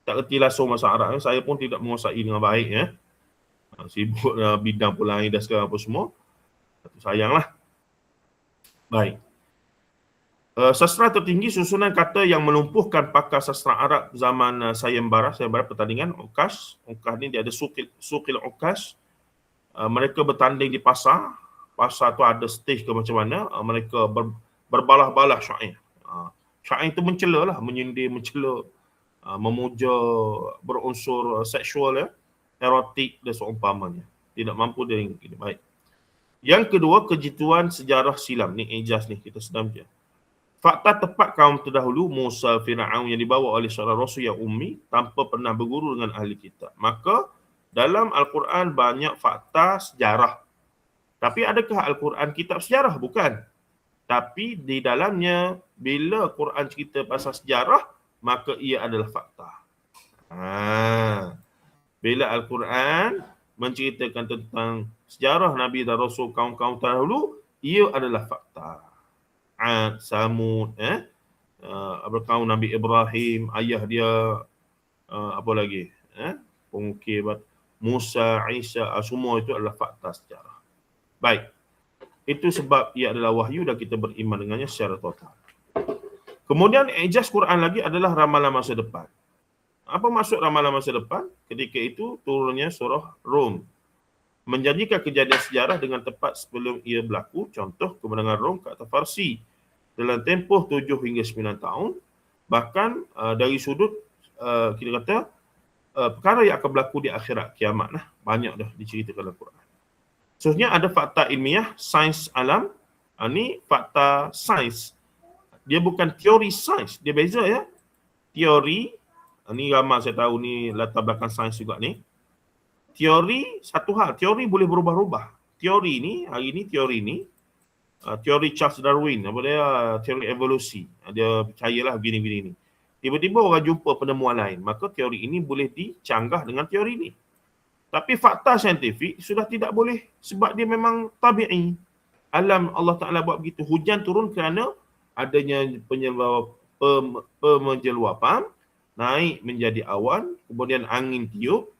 tak erti langsung bahasa Arab. Saya pun tidak menguasai dengan baik. Sibuk bidang pula dan sekarang apa semua. Sayanglah. Baik. Sastra tertinggi susunan kata yang melumpuhkan pakar sastra Arab zaman sayembara pertandingan Uqash. Uqash ni dia ada Suqil Uqash. Mereka bertanding di pasar. Pasar tu ada stage ke macam mana. Mereka berbalah-balah syair. Syair itu mencela lah, menyindir, mencela, memuja, berunsur seksual, erotik dan seumpamanya. Tidak mampu dia. Baik. Yang kedua, kejituan sejarah silam. Ni ijaz ni, kita sedang je. Fakta tepat kaum terdahulu, Musa, Fir'aun yang dibawa oleh seorang rasul yang ummi tanpa pernah berguru dengan ahli kitab. Maka dalam Al-Quran banyak fakta sejarah. Tapi adakah Al-Quran kitab sejarah? Bukan. Tapi di dalamnya, bila Quran cerita pasal sejarah, maka ia adalah fakta. Bila Al-Quran menceritakan tentang sejarah Nabi dan Rasul kaum-kaum terdahulu, ia adalah fakta. Ad, Samud, kaum Nabi Ibrahim, ayah dia, apa lagi? Pengukir Musa, Isa, semua itu adalah fakta sejarah. Baik. Itu sebab ia adalah wahyu dan kita beriman dengannya secara total. Kemudian ijaz Quran lagi adalah ramalan masa depan. Apa maksud ramalan masa depan? Ketika itu turunnya surah Rum. Menjanjikan kejadian sejarah dengan tepat sebelum ia berlaku. Contoh kemenangan Rom ke atas Farsi dalam tempoh 7 hingga 9 tahun. Bahkan dari sudut kita kata perkara yang akan berlaku di akhirat kiamat. Banyak dah diceritakan dalam Quran. Seterusnya ada fakta ilmiah, sains alam. Ini fakta sains. Dia bukan teori sains. Dia beza ya. Teori, ni ramai saya tahu ni latar belakang sains juga ni. Teori satu hal. Teori boleh berubah-ubah. Teori ni, hari ni teori ni, teori Charles Darwin, apa dia, teori evolusi. Dia percayalah begini-begini ni. Tiba-tiba orang jumpa penemuan lain. Maka teori ini boleh dicanggah dengan teori ni. Tapi fakta saintifik sudah tidak boleh sebab dia memang tabi'i. Alam Allah Ta'ala buat begitu. Hujan turun kerana adanya pemenjeluapan, naik menjadi awan, kemudian angin tiup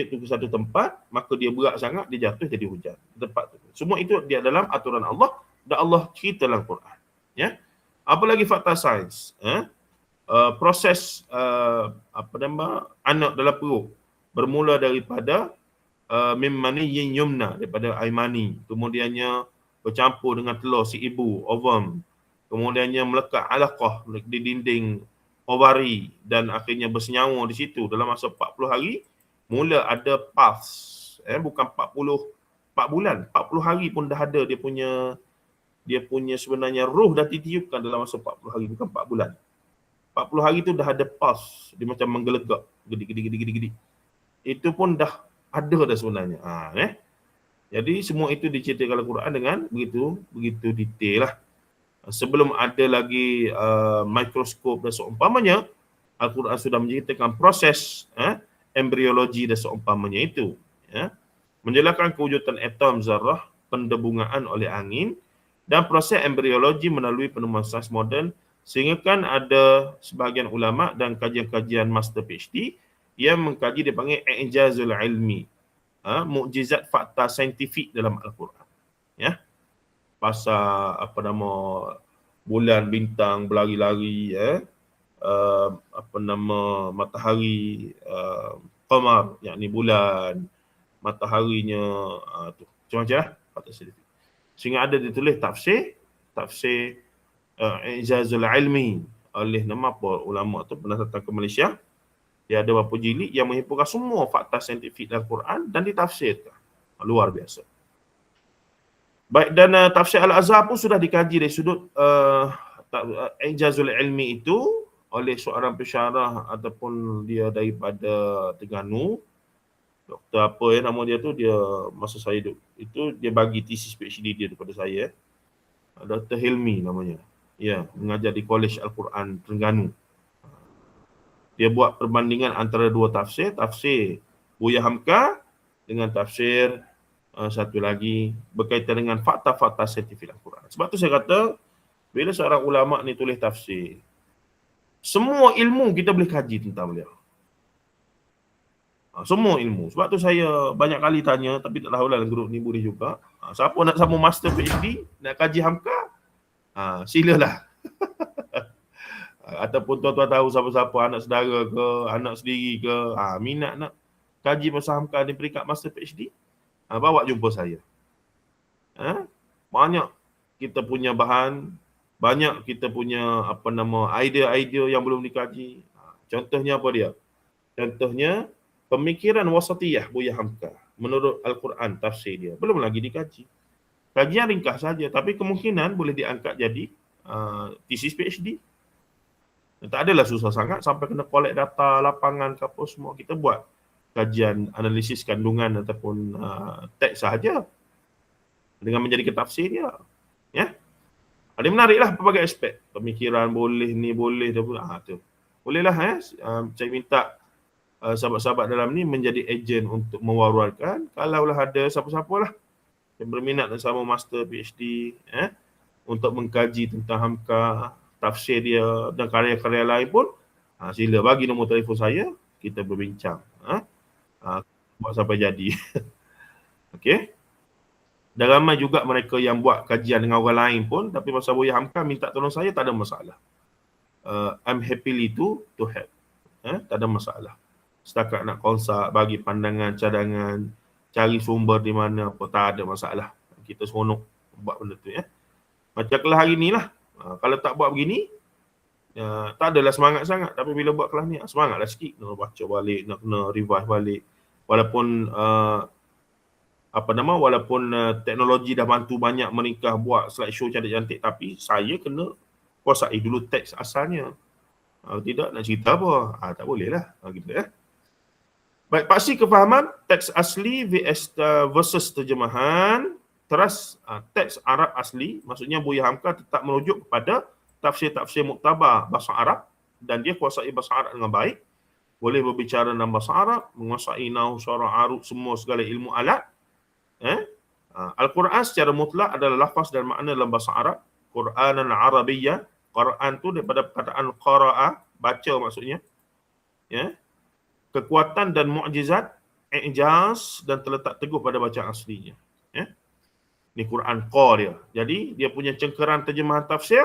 tu ke satu tempat, maka dia berat sangat, dia jatuh jadi hujan. Tempat tu. Semua itu dia dalam aturan Allah dan Allah cerita dalam Quran. Ya. Apa lagi fakta sains? Proses anak dalam perut bermula daripada mim maniyyin yumna, daripada air mani, kemudiannya bercampur dengan telur si ibu, ovum, kemudiannya melekat alaqah di dinding ovari dan akhirnya bersenyawa di situ dalam masa 40 hari, mula ada pulse. Bukan 4 bulan, 40 hari pun dah ada dia punya sebenarnya roh dah ditiupkan dalam masa 40 hari, bukan 4 bulan. 40 hari tu dah ada pulse, dia macam menggelegak, gedi. Itu pun dah ada dah sebenarnya. Jadi semua itu diceritakan dalam Quran dengan begitu detail lah. Sebelum ada lagi mikroskop dan seumpamanya, Al-Quran sudah menceritakan proses embriologi dan seumpamanya itu. Menjelaskan kewujudan atom zarah, pendebungan oleh angin, dan proses embriologi melalui penemuan sains moden, sehingga kan ada sebahagian ulama dan kajian-kajian master PhD yang mengkaji dipanggil i'jazul ilmi, mukjizat fakta saintifik dalam Al-Quran. Ya. Pasal bulan bintang berlari-lari, matahari, qamar, yakni bulan, mataharinya, tu macam-macam lah fakta saintifik. Sehingga ada ditulis tafsir i'jazul ilmi oleh nama apa ulama tu pernah datang ke Malaysia. Dia ada beberapa jilid yang menghimpunkan semua fakta saintifik dalam Quran dan ditafsirkan. Luar biasa. Baik, dan tafsir Al-Azhar pun sudah dikaji dari sudut i'jazul ilmi itu oleh seorang pensyarah ataupun dia daripada Terengganu. Doktor apa nama dia tu, dia masa saya itu dia bagi tesis PhD dia kepada saya. Dr. Hilmi namanya. Ya, mengajar di Kolej Al-Quran Terengganu. Dia buat perbandingan antara dua tafsir Buya Hamka dengan tafsir satu lagi berkaitan dengan fakta-fakta saintifik Al-Quran. Sebab tu saya kata, bila seorang ulama ni tulis tafsir, semua ilmu kita boleh kaji tentang beliau. Semua ilmu. Sebab tu saya banyak kali tanya, tapi tak tahulah dalam grup ni boleh juga. Siapa nak sambung master PhD, nak kaji Hamka, silalah. Ataupun tuan-tuan tahu siapa-siapa, anak saudara ke, anak sendiri ke, minat nak kaji pasal Hamka di peringkat master PhD, bawa jumpa saya. Banyak kita punya bahan, banyak kita punya idea-idea yang belum dikaji. Contohnya apa dia? Contohnya pemikiran wasatiyah Buya Hamka menurut Al-Quran, tafsir dia belum lagi dikaji. Kajian ringkas saja, tapi kemungkinan boleh diangkat jadi tesis PhD. Tak adalah susah sangat sampai kena collect data lapangan ke apa semua. Kita buat kajian analisis kandungan ataupun teks sahaja dengan menjadi tafsir dia. Ya. Dia menariklah pelbagai aspek. Pemikiran boleh, ni boleh, tu. Bolehlah saya minta sahabat-sahabat dalam ni menjadi ejen untuk mewar-warkan. Kalaulah ada siapa-siapa lah yang berminat dan sama master PhD untuk mengkaji tentang Hamka, tafsir dia dan karya-karya lain pun, sila bagi nombor telefon saya, kita berbincang. Buat sampai jadi. Okey. Dan ramai juga mereka yang buat kajian dengan orang lain pun, tapi pasal Buya Hamka minta tolong saya, tak ada masalah. I'm happily to help. Tak ada masalah. Setakat nak konsult, bagi pandangan, cadangan, cari sumber di mana, apa, tak ada masalah. Kita seronok buat benda tu. Macam kelas hari ni lah. Kalau tak buat begini, tak adalah semangat sangat. Tapi bila buat kelas ni, semangatlah sikit. Nak baca balik, nak kena revise balik. Walaupun walaupun teknologi dah bantu banyak meringkas buat slideshow cantik-cantik, tapi saya kena kuasai dulu teks asalnya. Tidak nak cerita apa, tak boleh lah. Gitu. Baik, paksi kefahaman teks asli versus terjemahan. Teras teks Arab asli, maksudnya Buya Hamka tetap merujuk kepada tafsir-tafsir muktabar bahasa Arab dan dia kuasai bahasa Arab dengan baik. Boleh berbicara dalam bahasa Arab, menguasai nahwu, syarah, arud, semua segala ilmu alat. Al-Quran secara mutlak adalah lafaz dan makna dalam bahasa Arab. Qur'anan Arabiyyah. Quran tu daripada perkataan qara'a, baca maksudnya. Kekuatan dan mukjizat, i'jaz dan terletak teguh pada bacaan aslinya. Ni Quran Qa dia. Jadi dia punya cengkeran terjemahan tafsir,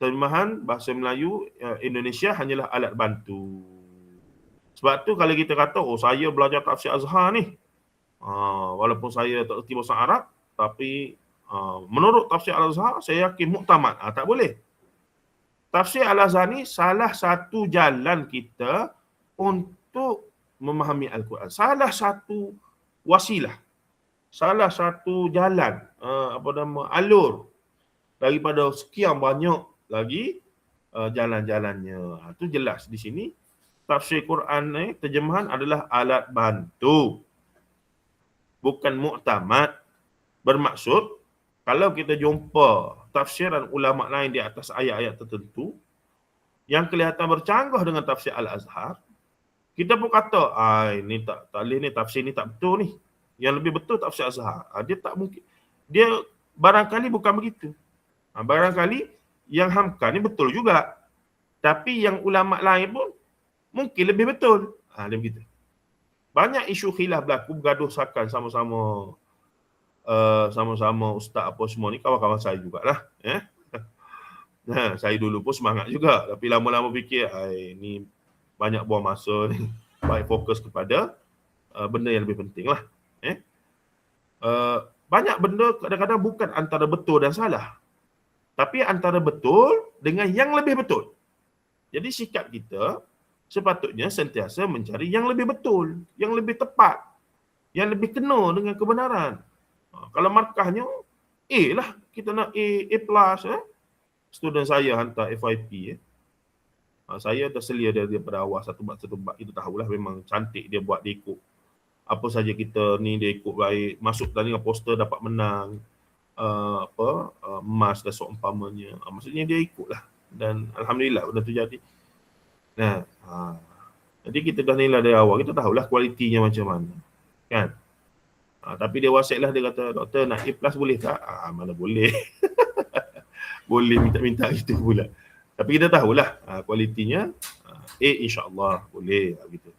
terjemahan bahasa Melayu Indonesia hanyalah alat bantu. Sebab tu kalau kita kata, saya belajar tafsir Azhar ni, walaupun saya tak erti bahasa Arab, tapi menurut tafsir Al-Azhar saya yakin muktamad. Tak boleh. Tafsir Al-Azhar ni salah satu jalan kita untuk memahami Al-Quran. Salah satu wasilah. Salah satu jalan, alur daripada sekian banyak lagi jalan-jalannya. Itu jelas di sini. Tafsir Quran ni, terjemahan adalah alat bantu, bukan muktamad. Bermaksud, kalau kita jumpa tafsiran ulama lain di atas ayat-ayat tertentu yang kelihatan bercanggah dengan tafsir Al-Azhar, kita pun kata, ini tak boleh ni, tafsir ni tak betul ni. Yang lebih betul tafsir Azhar. Dia tak mungkin. Dia barangkali bukan begitu. Barangkali yang Hamka ni betul juga. Tapi yang ulama lain pun mungkin lebih betul. Dia begitu. Banyak isu khilaf berlaku, bergaduh sakan sama-sama ustaz apa semua ni, kawan-kawan saya jugalah. Saya dulu pun semangat juga. Tapi lama-lama fikir, ni banyak buang masa ni. Baik fokus kepada benda yang lebih penting lah. Banyak benda kadang-kadang bukan antara betul dan salah, tapi antara betul dengan yang lebih betul. Jadi sikap kita sepatutnya sentiasa mencari yang lebih betul, yang lebih tepat, yang lebih kena dengan kebenaran. Kalau markahnya A lah, kita nak A+. Student saya hantar FYP. Saya terselia dia daripada awal satu bab. Itu tahulah memang cantik dia buat, dia ikut apa saja kita ni, dia ikut baik. Masuk tadi dengan poster dapat menang emas dan seumpamanya. Maksudnya dia ikutlah. Dan alhamdulillah benda tu jadi. Jadi kita dah nilai dari awal, kita tahulah kualitinya macam mana. Kan? Tapi dia WhatsApp lah, dia kata, doktor nak A+ boleh tak? Mana boleh. Boleh minta-minta gitu pula. Tapi kita tahulah kualitinya A, insya-Allah boleh gitu.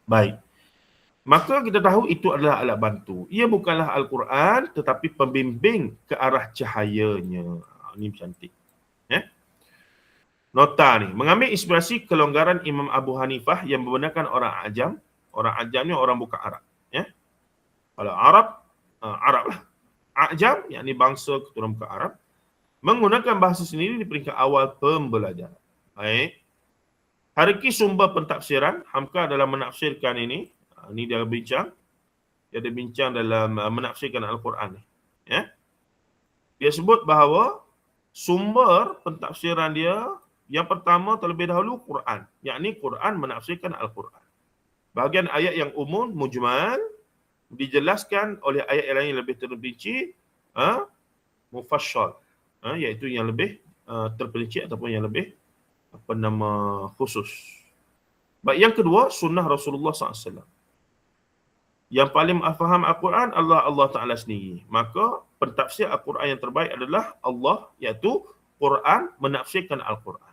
Baik. Maka kita tahu itu adalah alat bantu. Ia bukanlah Al-Quran tetapi pembimbing ke arah cahayanya. Ini cantik. Nota ni, mengambil inspirasi kelonggaran Imam Abu Hanifah yang membenarkan orang Ajam. Orang Ajam ni orang bukan Arab. Kalau Arab, Arab lah. Ajam, yakni bangsa keturunan bukan Arab, menggunakan bahasa sendiri di peringkat awal pembelajaran. Baik. Hariki sumber pentafsiran, Hamka dalam menafsirkan ini. Ini dia bincang. Dia ada bincang dalam menafsirkan Al-Quran ni. Dia sebut bahawa sumber pentafsiran dia yang pertama terlebih dahulu Quran. Yakni Quran menafsirkan Al-Quran. Bahagian ayat yang umum, mujmal, dijelaskan oleh ayat yang lain yang lebih terperinci, mufassal. iaitu yang lebih terperincik ataupun yang lebih khusus. Baik, yang kedua, sunnah Rasulullah SAW. Yang paling faham Al-Quran adalah Allah Ta'ala sendiri. Maka pentafsir Al-Quran yang terbaik adalah Allah, iaitu Quran menafsirkan Al-Quran.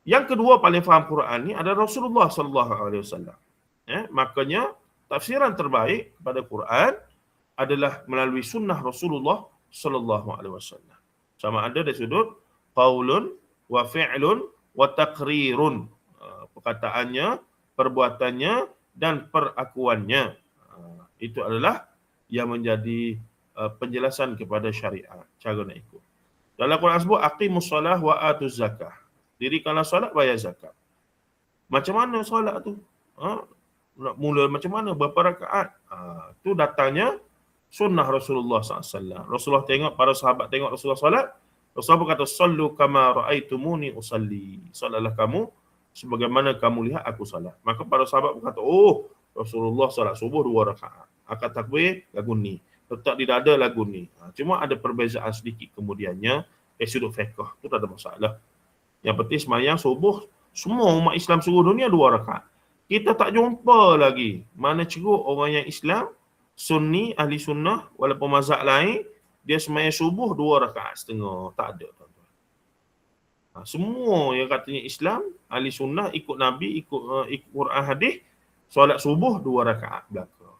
Yang kedua paling faham Quran ni adalah Rasulullah SAW. Makanya tafsiran terbaik pada Quran adalah melalui sunnah Rasulullah SAW. Sama ada dari sudut qaulun wa fi'lun wa taqrirun. Perkataannya, perbuatannya dan perakuannya. Itu adalah yang menjadi penjelasan kepada syariat, cara nak ikut. Dalam Quran sebut aqimus solah wa atuz zakah. Dirikanlah solat, bayar zakat. Macam mana solat tu? Nak mula macam mana? Berapa rakaat? Tu datangnya sunnah Rasulullah SAW. Rasulullah tengok, para sahabat tengok Rasulullah solat. Rasulullah berkata, sallu kama ra'aitumuni usalli. Solatlah kamu sebagaimana kamu lihat aku solat. Maka para sahabat berkata, oh, Rasulullah solat subuh 2 rakaat. Akad takbir lagu ni. Letak di dada lagu ni. Cuma ada perbezaan sedikit kemudiannya. Sudut fiqh tu tak ada masalah. Yang penting semayang subuh, semua umat Islam seluruh dunia 2 rakaat. Kita tak jumpa lagi mana ceruk orang yang Islam, Sunni, ahli sunnah, walaupun mazhab lain, dia semayang subuh 2 rakaat setengah. Tak ada, tuan-tuan. Semua yang katanya Islam, ahli sunnah, ikut Nabi, ikut Quran hadis, solat subuh 2 rakaat belakang.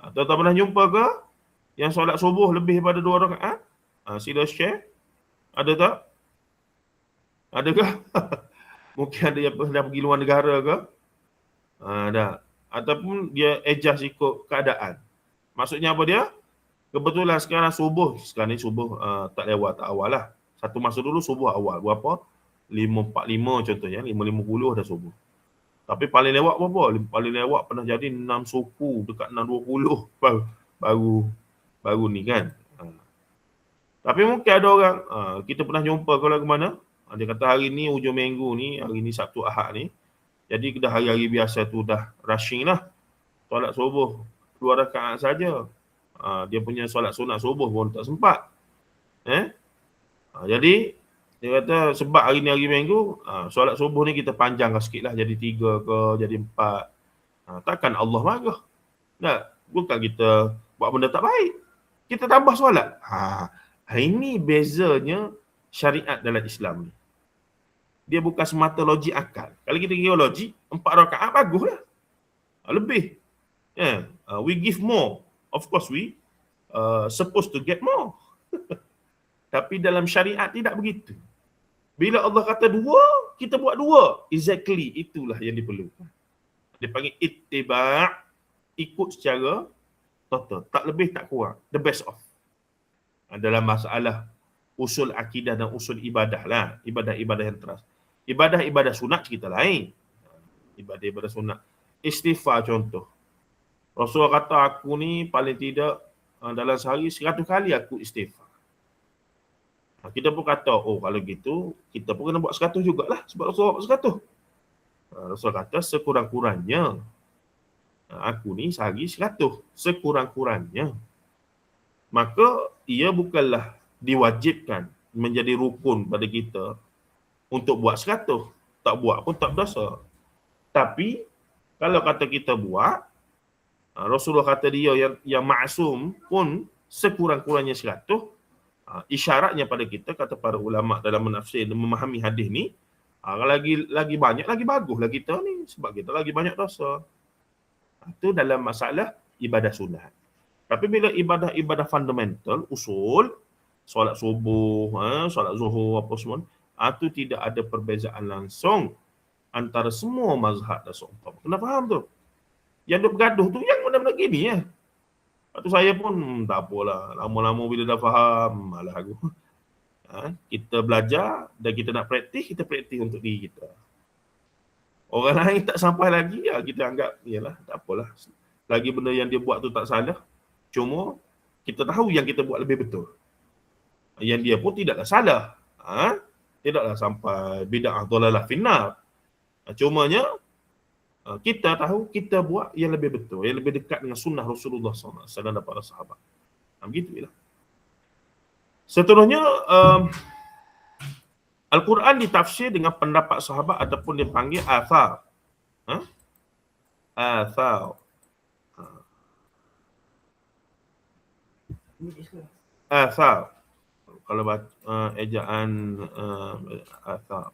Tuan-tuan pernah jumpa ke yang solat subuh lebih daripada 2 rakaat? Sila share. Ada tak? Adakah? Mungkin ada yang dah pergi luar negara ke? Dah. Ataupun dia adjust ikut keadaan. Maksudnya apa dia? Kebetulan sekarang subuh. Sekarang ni subuh tak lewat, tak awal lah. Satu masa dulu subuh awal. Berapa? 5.45 contohnya. 5.50 dah subuh. Tapi paling lewat berapa? Paling lewat pernah jadi 6 suku. Dekat 6.20 baru ni kan. Tapi mungkin ada orang, kita pernah jumpa kalau ke mana? Dia kata hari ni hujung minggu ni, hari ni Sabtu Ahad ni. Jadi dah hari-hari biasa tu dah rushing lah. Solat subuh 2 rakaat saja. Dia punya solat sunat subuh pun tak sempat. Jadi dia kata sebab hari ni hari minggu, solat subuh ni kita panjangkan sikit lah. Jadi 3 ke, jadi 4. Takkan Allah marah. Tak, bukan kita buat benda tak baik. Kita tambah solat. Ini bezanya syariat dalam Islam ni. Dia bukan semata logik akal. Kalau kita kira logik, 4 rakaat baguslah. Lebih. We give more. Of course we supposed to get more. Tapi dalam syariat tidak begitu. Bila Allah kata 2, kita buat 2. Exactly. Itulah yang diperlukan. Dia panggil ittiba', ikut secara total. Tak lebih, tak kurang. The best of. Dalam masalah usul akidah dan usul ibadah lah. Ibadah-ibadah yang teras. Ibadah-ibadah sunat cerita lain. Ibadah-ibadah sunat. Istighfar contoh. Rasulullah kata aku ni paling tidak dalam sehari 100 kali aku istighfar. Kita pun kata, oh kalau gitu, kita pun kena buat 100 jugalah. Sebab Rasulullah buat 100. Rasulullah kata sekurang-kurangnya. Aku ni sehari 100. Sekurang-kurangnya. Maka ia bukanlah diwajibkan menjadi rukun pada kita untuk buat 100. Tak buat pun tak berdosa. Tapi kalau kata kita buat, Rasulullah kata dia yang maksum pun sekurang-kurangnya 100, isyaratnya pada kita, kata para ulama dalam menafsir dan memahami hadis ni, lagi banyak lagi baguslah kita ni sebab kita lagi banyak dosa. Itu dalam masalah ibadah sunat. Tapi bila ibadah-ibadah fundamental, usul, solat subuh, solat zuhur, apa semua, itu tidak ada perbezaan langsung antara semua mazhab dan seumpama. Kena faham tu. Yang duk bergaduh tu yang benda-benda gini ya. Lepas tu saya pun tak apalah. Lama-lama bila dah faham, malah aku. Kita belajar dan kita nak praktis, kita praktis untuk diri kita. Orang lain tak sampai lagi, ya kita anggap, yalah, tak apalah. Lagi benda yang dia buat tu tak salah. Cuma kita tahu yang kita buat lebih betul. Yang dia pun tidaklah salah. Tidaklah sampai bid'ah dhalalah finnar. Cumanya kita tahu kita buat yang lebih betul, yang lebih dekat dengan sunnah Rasulullah SAW dan para sahabat. Begitulah. Seterusnya, Al-Quran ditafsir dengan pendapat sahabat ataupun dipanggil athar. Athar. Athar. Kalau ejaan athar.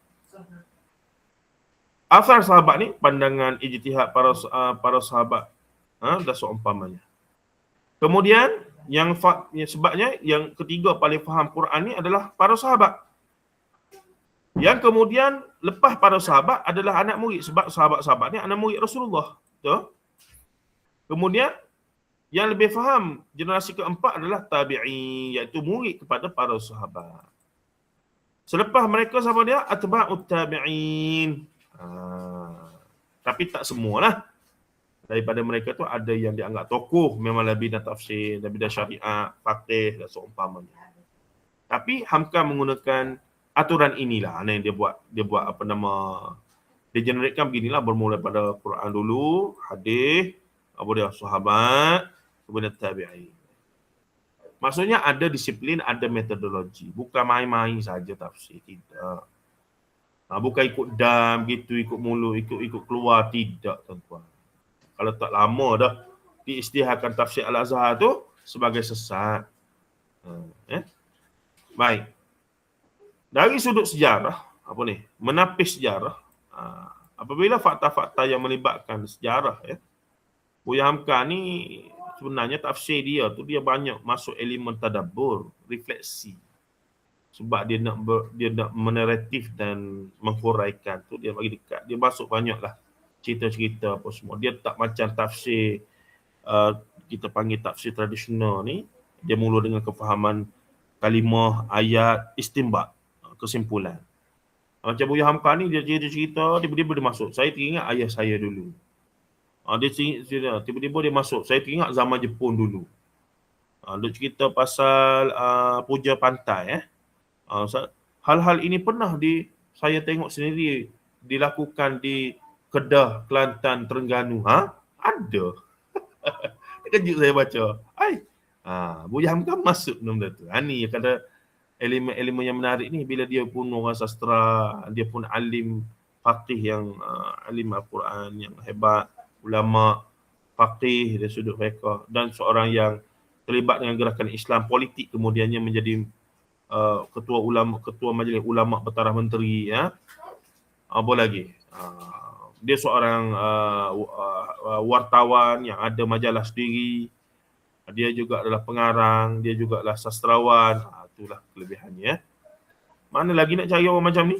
Athar sahabat ni pandangan ijtihad para sahabat dan seumpamanya. Kemudian yang sebabnya yang ketiga paling faham Quran ni adalah para sahabat. Yang kemudian lepas para sahabat adalah anak murid, sebab sahabat-sahabat ni anak murid Rasulullah. Betul? Kemudian yang lebih faham generasi keempat adalah tabi'in, iaitu murid kepada para sahabat. Selepas mereka sama dia atba'ut tabi'in. Tapi tak semualah. Daripada mereka tu ada yang dianggap tokoh, memang lebih dah tafsir, lebih dah syariat, faqih dan seumpamanya. Tapi Hamka menggunakan aturan inilah yang dia buat apa nama, dia generatekan beginilah, bermula pada Quran dulu, hadis, kemudian sahabat, kemudian tabi'in. Maksudnya ada disiplin, ada metodologi, bukan main-main saja tafsir, tidak. Bukan ikut dam gitu, ikut mulut, ikut keluar, tidak tuan-tuan. Kalau tak lama dah diisytiharkan tafsir Al-Azhar tu sebagai sesat. Baik. Dari sudut sejarah, menapis sejarah, apabila fakta-fakta yang melibatkan sejarah, Buya Hamka ni sebenarnya tafsir dia tu dia banyak masuk elemen tadabbur, refleksi. Sebab dia nak menaratif dan menghuraikan tu, dia bagi dekat, dia masuk banyaklah cerita-cerita apa semua. Dia tak macam tafsir kita panggil tafsir tradisional ni, dia mula dengan kefahaman kalimah, ayat, istinbat, kesimpulan. Macam Buya Hamka ni dia cerita, tiba-tiba dia masuk, saya teringat ayah saya dulu. Dia tiba-tiba dia masuk, saya teringat zaman Jepun dulu. Dia cerita pasal puja pantai. Hal-hal ini pernah saya tengok sendiri dilakukan di Kedah, Kelantan, Terengganu. Ada. Terkejut saya baca. Buya Hamka masuk dalam tu. Ni kata elemen-elemen yang menarik ni, bila dia pun orang sastra, dia pun alim faqih yang alim Al-Quran yang hebat, ulama faqih dari sudut fiqh, dan seorang yang terlibat dengan gerakan Islam politik, kemudiannya menjadi ketua majlis ulama bertaraf menteri. Apa lagi? Dia seorang wartawan yang ada majalah sendiri. Dia juga adalah pengarang, dia juga adalah sastrawan. Itulah kelebihannya. Mana lagi nak cari orang macam ni?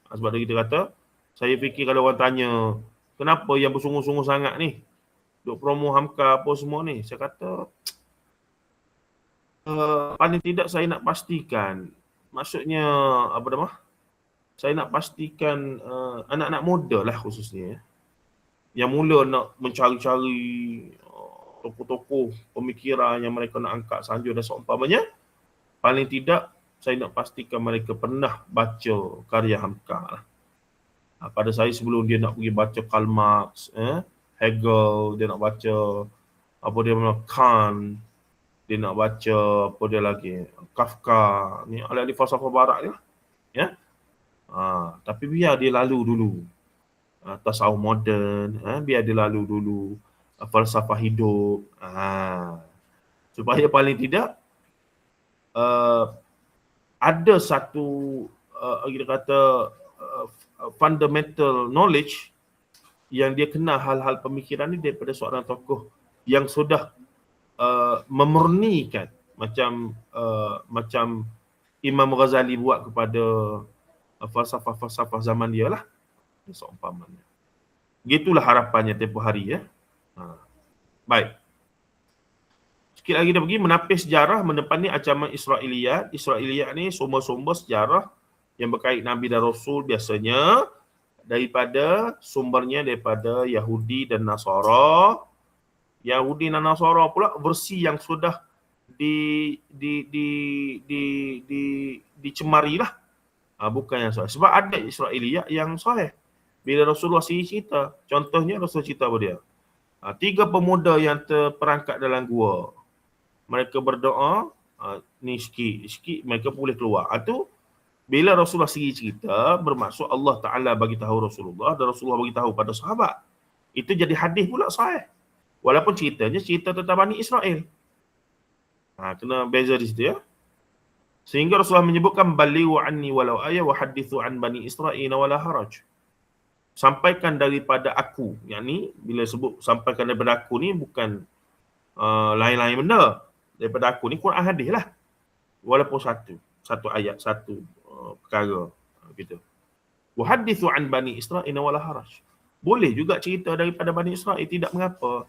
Sebab tu kita kata, saya fikir kalau orang tanya, kenapa yang bersungguh-sungguh sangat ni duk promo Hamka apa semua ni, saya kata paling tidak saya nak pastikan, maksudnya saya nak pastikan anak-anak muda lah khususnya, yang mula nak mencari-cari tokoh-tokoh pemikiran yang mereka nak angkat sanjung dan seumpamanya, paling tidak saya nak pastikan mereka pernah baca karya Hamka lah. Pada saya sebelum dia nak pergi baca Karl Marx, Hegel, dia nak baca Kant, dia nak baca Kafka, ni ahli falsafah barat ni lah. Tapi biar dia lalu dulu tasawuf moden, biar dia lalu dulu falsafah hidup, supaya paling tidak ada satu kita kata fundamental knowledge yang dia kenal hal-hal pemikiran ni daripada seorang tokoh yang sudah memurnikan, macam Imam Ghazali buat kepada falsafah-falsafah zaman dia lah, seumpamanya. Gitulah harapannya tempoh hari. Baik. Sikit lagi dia pergi menapis sejarah, menepani ancaman Israiliyat. Israiliyat ni sumber-sumber sejarah yang berkait Nabi dan Rasul, biasanya sumbernya daripada Yahudi dan Nasara. Yahudi dan Nasara pula versi yang sudah dicemari lah. Bukan yang sahih. Sebab ada Israiliyat yang sahih. Bila Rasulullah cerita, contohnya Rasul cerita apa dia? 3 pemuda yang terperangkap dalam gua. Mereka berdoa, ni sikit mereka boleh keluar. Itu bila Rasulullah sendiri cerita, bermaksud Allah Ta'ala bagi tahu Rasulullah dan Rasulullah bagi tahu pada sahabat. Itu jadi hadis pula sahih. Walaupun ceritanya cerita tentang Bani Israel. Kena beza di situ ya. Sehingga Rasulullah menyebutkan balighu anni walau ayat wa hadithu an Bani Israel wala haraj. Sampaikan daripada aku. Yang ni bila sebut sampaikan daripada aku ni bukan lain-lain benda. Daripada aku ni Quran hadis lah. Walaupun satu ayat, satu perkara gitu. Wa hadithu an Bani Israel wala haraj. Boleh juga cerita daripada Bani Israel, tidak mengapa.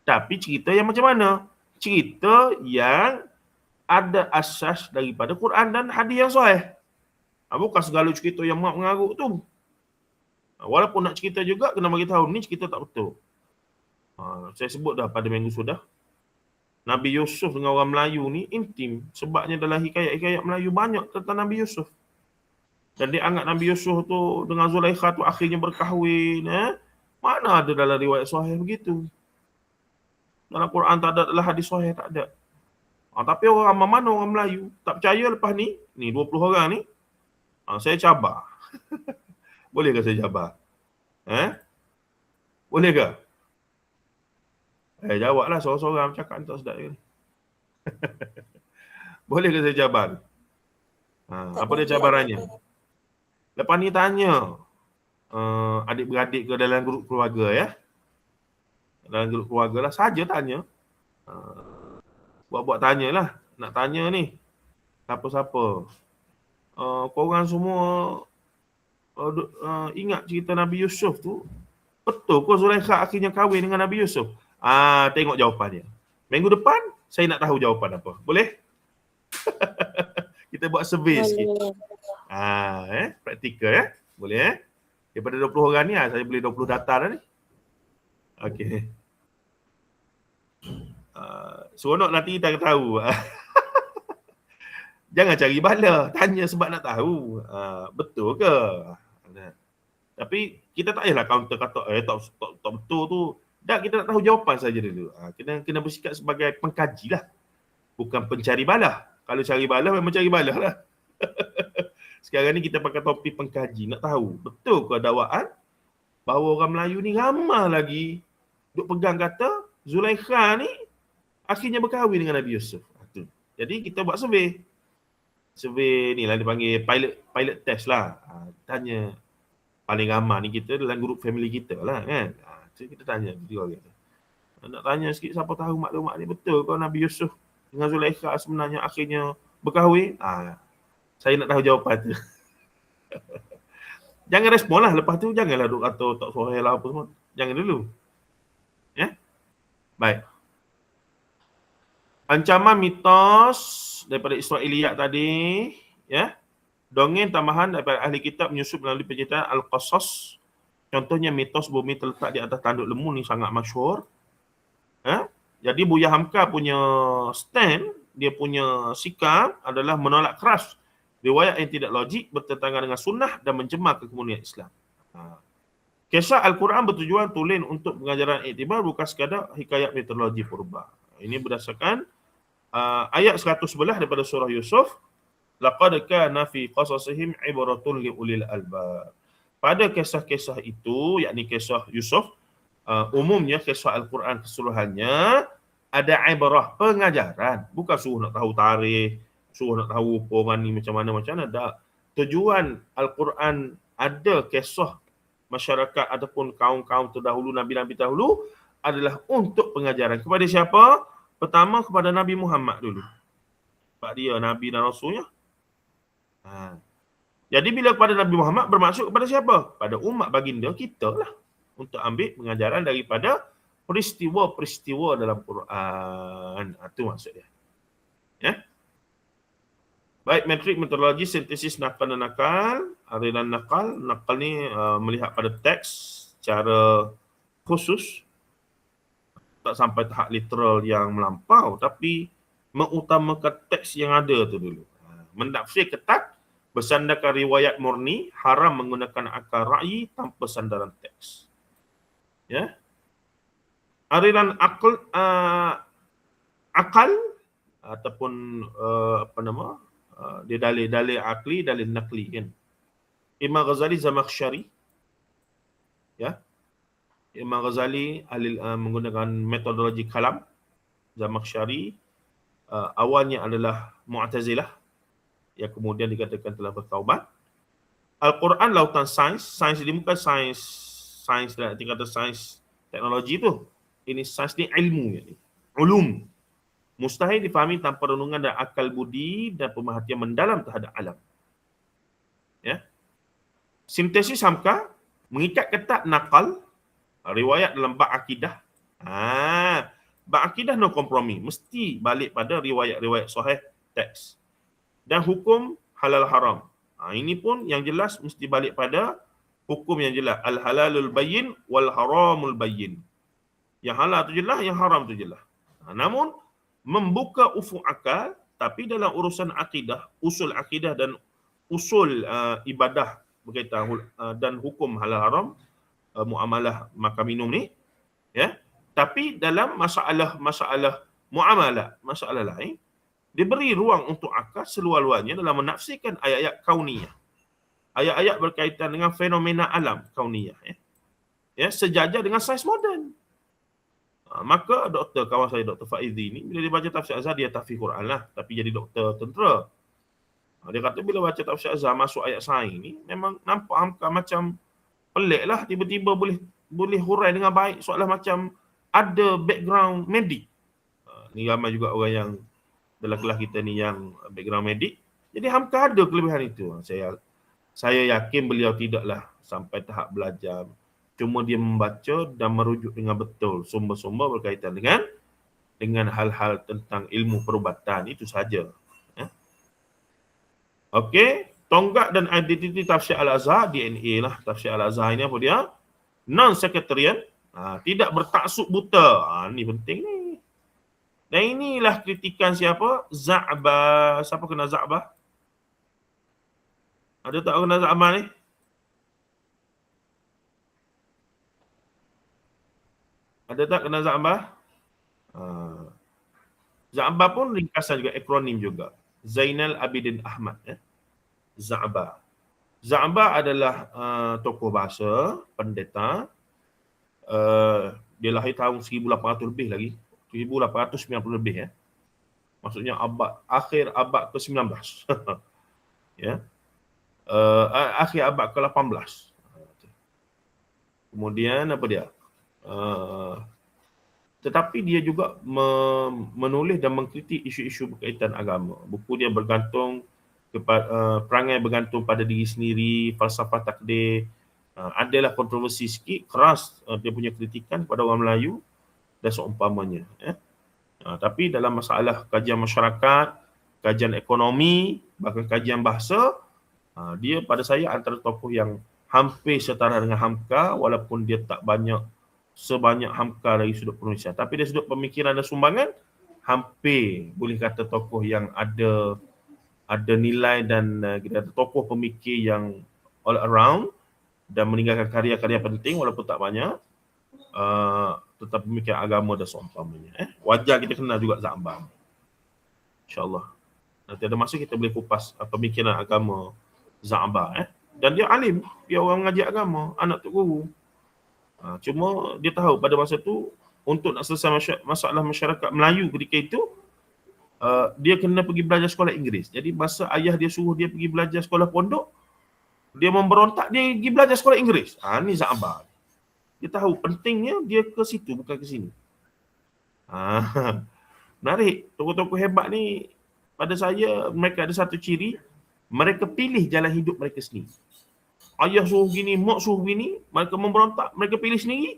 Tapi cerita yang macam mana? Cerita yang ada asas daripada Quran dan hadis yang sahih. Bukan segala cerita yang mak mengarut tu. Walaupun nak cerita juga, kena bagi tahu ni cerita tak betul. Saya sebut dah pada minggu sudah. Nabi Yusuf dengan orang Melayu ni intim. Sebabnya dalam hikayat-hikayat Melayu banyak tentang Nabi Yusuf. Dan dia anggap Nabi Yusuf tu dengan Zulaikha tu akhirnya berkahwin. Mana ada dalam riwayat sahih begitu? Dalam Quran tak ada, dalam hadis sahih tak ada. Tapi orang mana orang Melayu tak percaya lepas ni 20 orang ni, saya cabar. Boleh ke saya cabar? Boleh ke? Jawablah seorang-seorang, cakap tak sedap ni. Boleh ke saya cabar? Apa dia cabarannya? Lepas ni tanya adik-beradik ke dalam grup keluarga ya. Dalam grup keluarga lah saja tanya. Buat-buat tanyalah. Nak tanya ni. Siapa-siapa. Korang semua ingat cerita Nabi Yusuf tu? Betul ke Zulaikha akhirnya kahwin dengan Nabi Yusuf? Tengok jawapannya. Minggu depan saya nak tahu jawapan apa. Boleh? Kita buat survey sikit. Praktikal ya. Boleh Daripada 20 orang ni saya beli 20 data dah ni. Okey. Seronok nanti kita akan tahu. Jangan cari bala, tanya sebab nak tahu. Betul ke? Tapi kita tak payahlah counter kata tak betul tu. Dah kita nak tahu jawapan saja dulu. Kena bersikap sebagai pengkaji lah. Bukan pencari balah. Kalau cari balah memang cari balah lah. Sekarang ni kita pakai topik pengkaji. Nak tahu betul ke dakwaan bahawa orang Melayu ni ramai lagi duk pegang kata Zulaikha ni akhirnya berkahwin dengan Nabi Yusuf. Jadi kita buat survey. Survey ni lah dipanggil pilot test lah. Tanya paling ramai ni kita dalam grup family kita lah kan. Kita tanya dia orang. Nak tanya sikit siapa tahu maklumat ni betul ke Nabi Yusuf dengan Zulaikha sebenarnya akhirnya berkahwin. Saya nak tahu jawapan tu. Jangan respon lah. Lepas tu janganlah duk kata tak sahih lah apa semua. Jangan dulu. Ya. Baik. Ancaman mitos daripada Israiliyat tadi. Ya. Dongeng tambahan daripada ahli kitab menyusup melalui penceritaan Al-Qasas. Contohnya mitos bumi terletak di atas tanduk lembu ni sangat masyhur. Jadi Buya Hamka punya stand, dia punya sikap adalah menolak keras riwayat yang tidak logik, bertentangan dengan sunnah dan mencemar kemurnian Islam. Kisah Al-Quran bertujuan tulen untuk pengajaran iktibar, bukan sekadar hikayat mitologi purba. Ini berdasarkan ayat 111 daripada surah Yusuf. Laqad kana fi qasasihim ibratun li ulil albab. Pada kisah-kisah itu, yakni kisah Yusuf, umumnya kisah Al-Quran keseluruhannya ada ibrah, pengajaran. Bukan suruh nak tahu tarikh, suruh nak tahu orang ni macam mana. Tak. Tujuan Al-Quran ada kisah masyarakat ataupun kaum-kaum terdahulu, Nabi-Nabi terdahulu adalah untuk pengajaran. Kepada siapa? Pertama kepada Nabi Muhammad dulu. Sebab dia Nabi dan Rasulnya. Jadi bila kepada Nabi Muhammad bermaksud kepada siapa? Pada umat baginda kita lah. Untuk ambil pengajaran daripada peristiwa-peristiwa dalam Quran. Itu maksud dia. Ya. Baik, metrik metodologi sintesis nakal dan nakal. Arilan nakal. Nakal ni melihat pada teks secara khusus. Tak sampai tahap literal yang melampau. Tapi mengutamakan teks yang ada tu dulu. Mendafsir ketat. Bersandarkan riwayat murni. Haram menggunakan akal ra'yi tanpa sandaran teks. Ya. Arilan akal ataupun dia dalil akli, dalil nakli kan. Imam Ghazali Zamakhsyari, ya. Imam Ghazali menggunakan metodologi kalam. Zamakhsyari awalnya adalah Mu'tazilah yang kemudian dikatakan telah bertaubat. Al-Quran lautan sains. Sains ini bukan sains dalam arti kata sains teknologi tu. Ini sains ni ilmu ni. Ulum. Mustahil difahami tanpa renungan dan akal budi dan pemerhatian mendalam terhadap alam. Ya. Sintesis Hamka mengikat ketat nakal riwayat dalam bab akidah. Bab akidah no kompromi, mesti balik pada riwayat-riwayat sahih teks. Dan hukum halal haram. Ini pun yang jelas mesti balik pada hukum yang jelas. Al-halalul bayyin wal haramul bayyin. Yang halal tu jelas, yang haram tu jelas. Namun membuka ufuk akal, tapi dalam urusan akidah, usul akidah dan usul ibadah berkaitan dan hukum halal haram, muamalah makan minum ni, ya. Tapi dalam masalah muamalah, masalah lain, diberi ruang untuk akal seluar-luarnya dalam menafsirkan ayat-ayat kauniyah. Ayat-ayat berkaitan dengan fenomena alam kauniyah, ya, sejajar dengan sains moden. Maka kawan saya Dr. Faizi ni, bila dia baca tafsir Azhar, dia tahfiz Quran lah, tapi jadi doktor tentera. Dia kata bila baca tafsir Azhar masuk ayat sains ni, memang nampak Hamka macam pelik lah, tiba-tiba boleh hurai dengan baik, seolah macam ada background medik. Ni ramai juga orang yang dalam kelas kita ni yang background medik. Jadi Hamka ada kelebihan itu. Saya yakin beliau tidaklah sampai tahap belajar. Cuma dia membaca dan merujuk dengan betul sumber-sumber berkaitan dengan hal-hal tentang ilmu perubatan, itu saja. Okey, tonggak dan identiti tafsir Al-Azhar, DNA lah. Tafsir Al-Azhar ini apa dia? Non-sectarian, tidak bertaksub buta. Ni penting ni. Dan inilah kritikan siapa? Za'bah. Siapa kena Za'bah? Ada tak kena Za'bah ni? Ada tak kena Za'bah? Za'bah pun ringkasan juga, akronim juga. Zainal Abidin Ahmad. Za'bah. Za'bah adalah tokoh bahasa, pendeta. Dia lahir tahun 1800 lebih lagi. 1890 lebih. Maksudnya akhir abad ke-19. Ya. Akhir abad ke-18. Kemudian apa dia? Tetapi dia juga menulis dan mengkritik isu-isu berkaitan agama. Buku dia bergantung kepada perangai bergantung pada diri sendiri, falsafah takdir. Adalah kontroversi sikit, keras dia punya kritikan kepada orang Melayu dan seumpamanya. Tapi dalam masalah kajian masyarakat, kajian ekonomi, bahkan kajian bahasa, dia pada saya antara tokoh yang hampir setara dengan Hamka, walaupun dia tak sebanyak Hamka dari sudut penulisan. Tapi dari sudut pemikiran dan sumbangan, hampir boleh kata tokoh yang ada nilai dan kita kata tokoh pemikir yang all around dan meninggalkan karya-karya penting walaupun tak banyak, tetap pemikir agama dan seumpamanya. Wajar kita kenal juga Za'bah. InsyaAllah. Nanti ada masa kita boleh kupas pemikiran agama Za'bah. Dan dia alim, dia orang mengaji agama, anak tok guru. Cuma dia tahu pada masa tu untuk nak selesai masalah masyarakat Melayu ketika itu, dia kena pergi belajar sekolah Inggeris. Jadi masa ayah dia suruh dia pergi belajar sekolah pondok, dia memberontak, dia pergi belajar sekolah Inggeris. Ni Za'bah. Dia tahu pentingnya dia ke situ bukan ke sini. Menarik. Tokoh-tokoh hebat ni pada saya mereka ada satu ciri, mereka pilih jalan hidup mereka sendiri. Ayah suruh gini, mak suruh gini, mereka memberontak, mereka pilih sendiri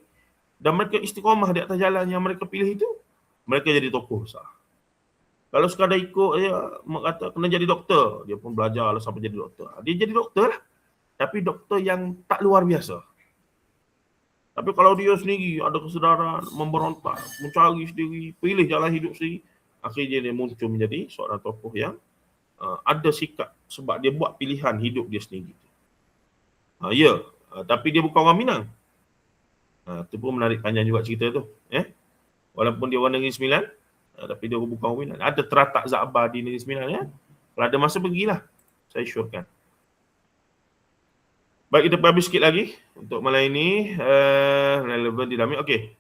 dan mereka istiqamah di atas jalan yang mereka pilih itu, mereka jadi tokoh besar. Kalau sekadar ikut mak kata kena jadi doktor, dia pun belajar lah sampai jadi doktor. Dia jadi doktor lah, tapi doktor yang tak luar biasa. Tapi kalau dia sendiri ada kesedaran, memberontak, mencari sendiri, pilih jalan hidup sendiri, akhirnya dia muncul menjadi seorang tokoh yang ada sikap sebab dia buat pilihan hidup dia sendiri. Tapi dia bukan orang Minang. Itu pun menarik panjang juga cerita tu. Walaupun dia orang Negeri Sembilan, Tapi dia bukan orang Minang. Ada teratak Za'bar di Negeri Sembilan ya. Kalau ada masa pergilah. Saya syorkan. Baik, kita habis sikit lagi untuk malam ini. Relevan dinamik. Okey.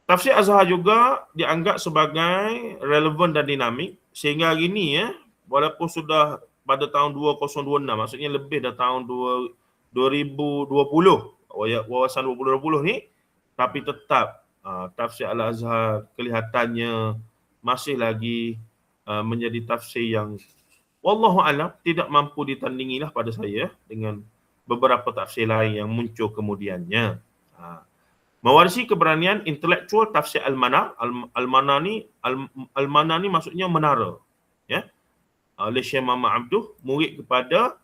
Tafsir Azhar juga dianggap sebagai relevan dan dinamik sehingga hari ini ya, walaupun sudah pada tahun 2026, maksudnya lebih dah tahun 2020, wawasan 2020 ni, tapi tetap tafsir Al-Azhar kelihatannya masih lagi menjadi tafsir yang wallahu alam tidak mampu ditandingilah pada saya dengan beberapa tafsir lain yang muncul kemudiannya. Mewarisi keberanian intelektual tafsir Al-Mana. Al-Mana ni maksudnya menara. Ya. Oleh Syekh Muhammad Abduh, murid kepada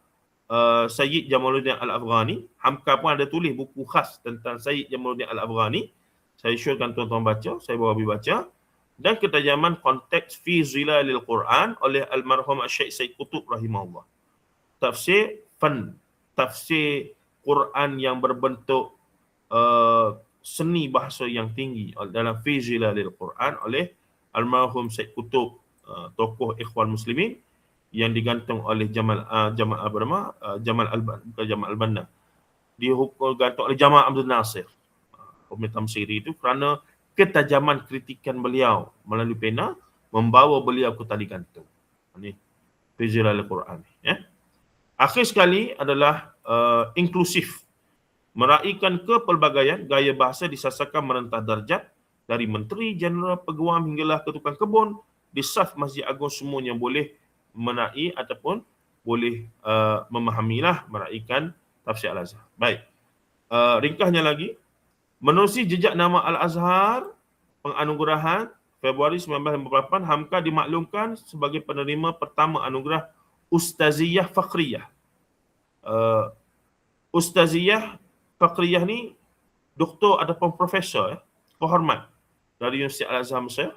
Sayyid Jamaluddin Al-Afghani. Hamka pun ada tulis buku khas tentang Sayyid Jamaluddin Al-Afghani. Saya syorkan tuan-tuan baca, saya bawa habis baca. Dan ketajaman konteks fi zilalil Quran oleh almarhum Syekh Said Qutb rahimahullah. Tafsir tafsir Quran yang berbentuk seni bahasa yang tinggi dalam fi zilalil Quran oleh almarhum Said Qutb, tokoh Ikhwan Muslimin yang digantung oleh Jamal Al-Banna. Dia gantung oleh Jamal Abdul Nasir, pemerintah Mesir itu, kerana ketajaman kritikan beliau melalui pena membawa beliau ke tali gantung. Ini fi zilalil Quran ya. Akhir sekali adalah inklusif. Meraihkan kepelbagaian, gaya bahasa disasarkan merentah darjat dari menteri, jeneral, peguam hinggalah ke tukang kebun. Di saf Masjid Agung semuanya boleh menaik ataupun boleh memahamilah meraihkan tafsir Al-Azhar. Baik. Ringkasnya lagi, menerusi jejak nama Al-Azhar, penganugerahan Februari 1958, Hamka dimaklumkan sebagai penerima pertama anugerah Ustaziyah Fakhriyah. Ustaziyah Fakhriyah ni doktor ataupun profesor kehormat dari Universiti Al-Azhar Mesir.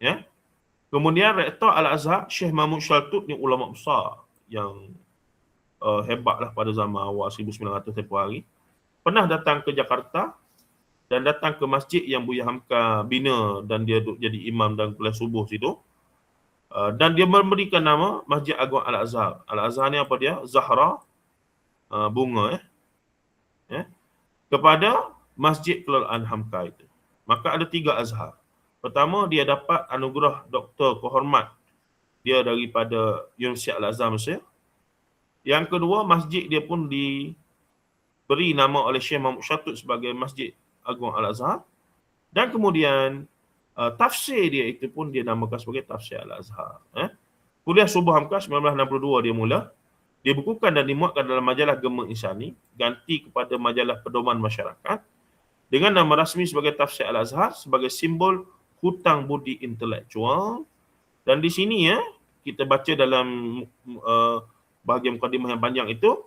Ya. Kemudian Rektor Al-Azhar Syekh Mahmud Shaltut ni ulama besar yang hebatlah pada zaman awal 1900 tempoh hari. Pernah datang ke Jakarta dan datang ke masjid yang Buya Hamka bina dan dia duduk jadi imam dan kuliah subuh situ. Dan dia memberikan nama Masjid Agung Al-Azhar. Al-Azhar ni apa dia? Zahra, bunga ya, kepada Masjid Kelolaan Hamka itu. Maka ada 3 Azhar. Pertama, dia dapat anugerah doktor kehormat dia daripada Universiti Al-Azhar Mesir. Yang kedua, masjid dia pun diberi nama oleh Syekh Mahmud Shaltut sebagai Masjid Agung Al-Azhar. Dan kemudian tafsir dia itu pun dia namakan sebagai Tafsir Al-Azhar. Kuliah Subuh Hamka 1962 dia mula. Dibukukan dan dimuatkan dalam majalah Gema Insani, ganti kepada majalah Pedoman Masyarakat, dengan nama rasmi sebagai Tafsir Al-Azhar sebagai simbol hutang budi intelektual. Dan di sini kita baca dalam bahagian mukadimah yang panjang itu,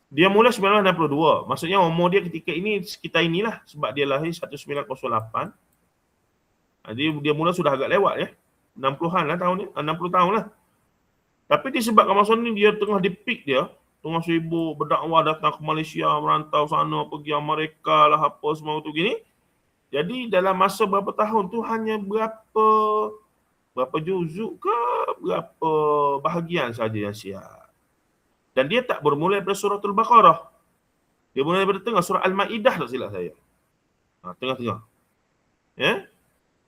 dia mula 1962. Maksudnya umur dia ketika ini sekitar inilah, sebab dia lahir 1908. Jadi dia mula sudah agak lewat ya. 60-an lah tahun ni, 60 tahun lah. Tapi disebabkan masa ni dia tengah di peak dia, tengah sibuk berdakwah, datang ke Malaysia, merantau sana, pergi Amerika lah, apa semua tu gini. Jadi dalam masa berapa tahun tu hanya berapa juzuk ke, berapa bahagian saja yang siap. Dan dia tak bermula daripada suratul Baqarah. Dia mula daripada tengah surah Al-Maidah, tak silap saya. Tengah-tengah. Ya.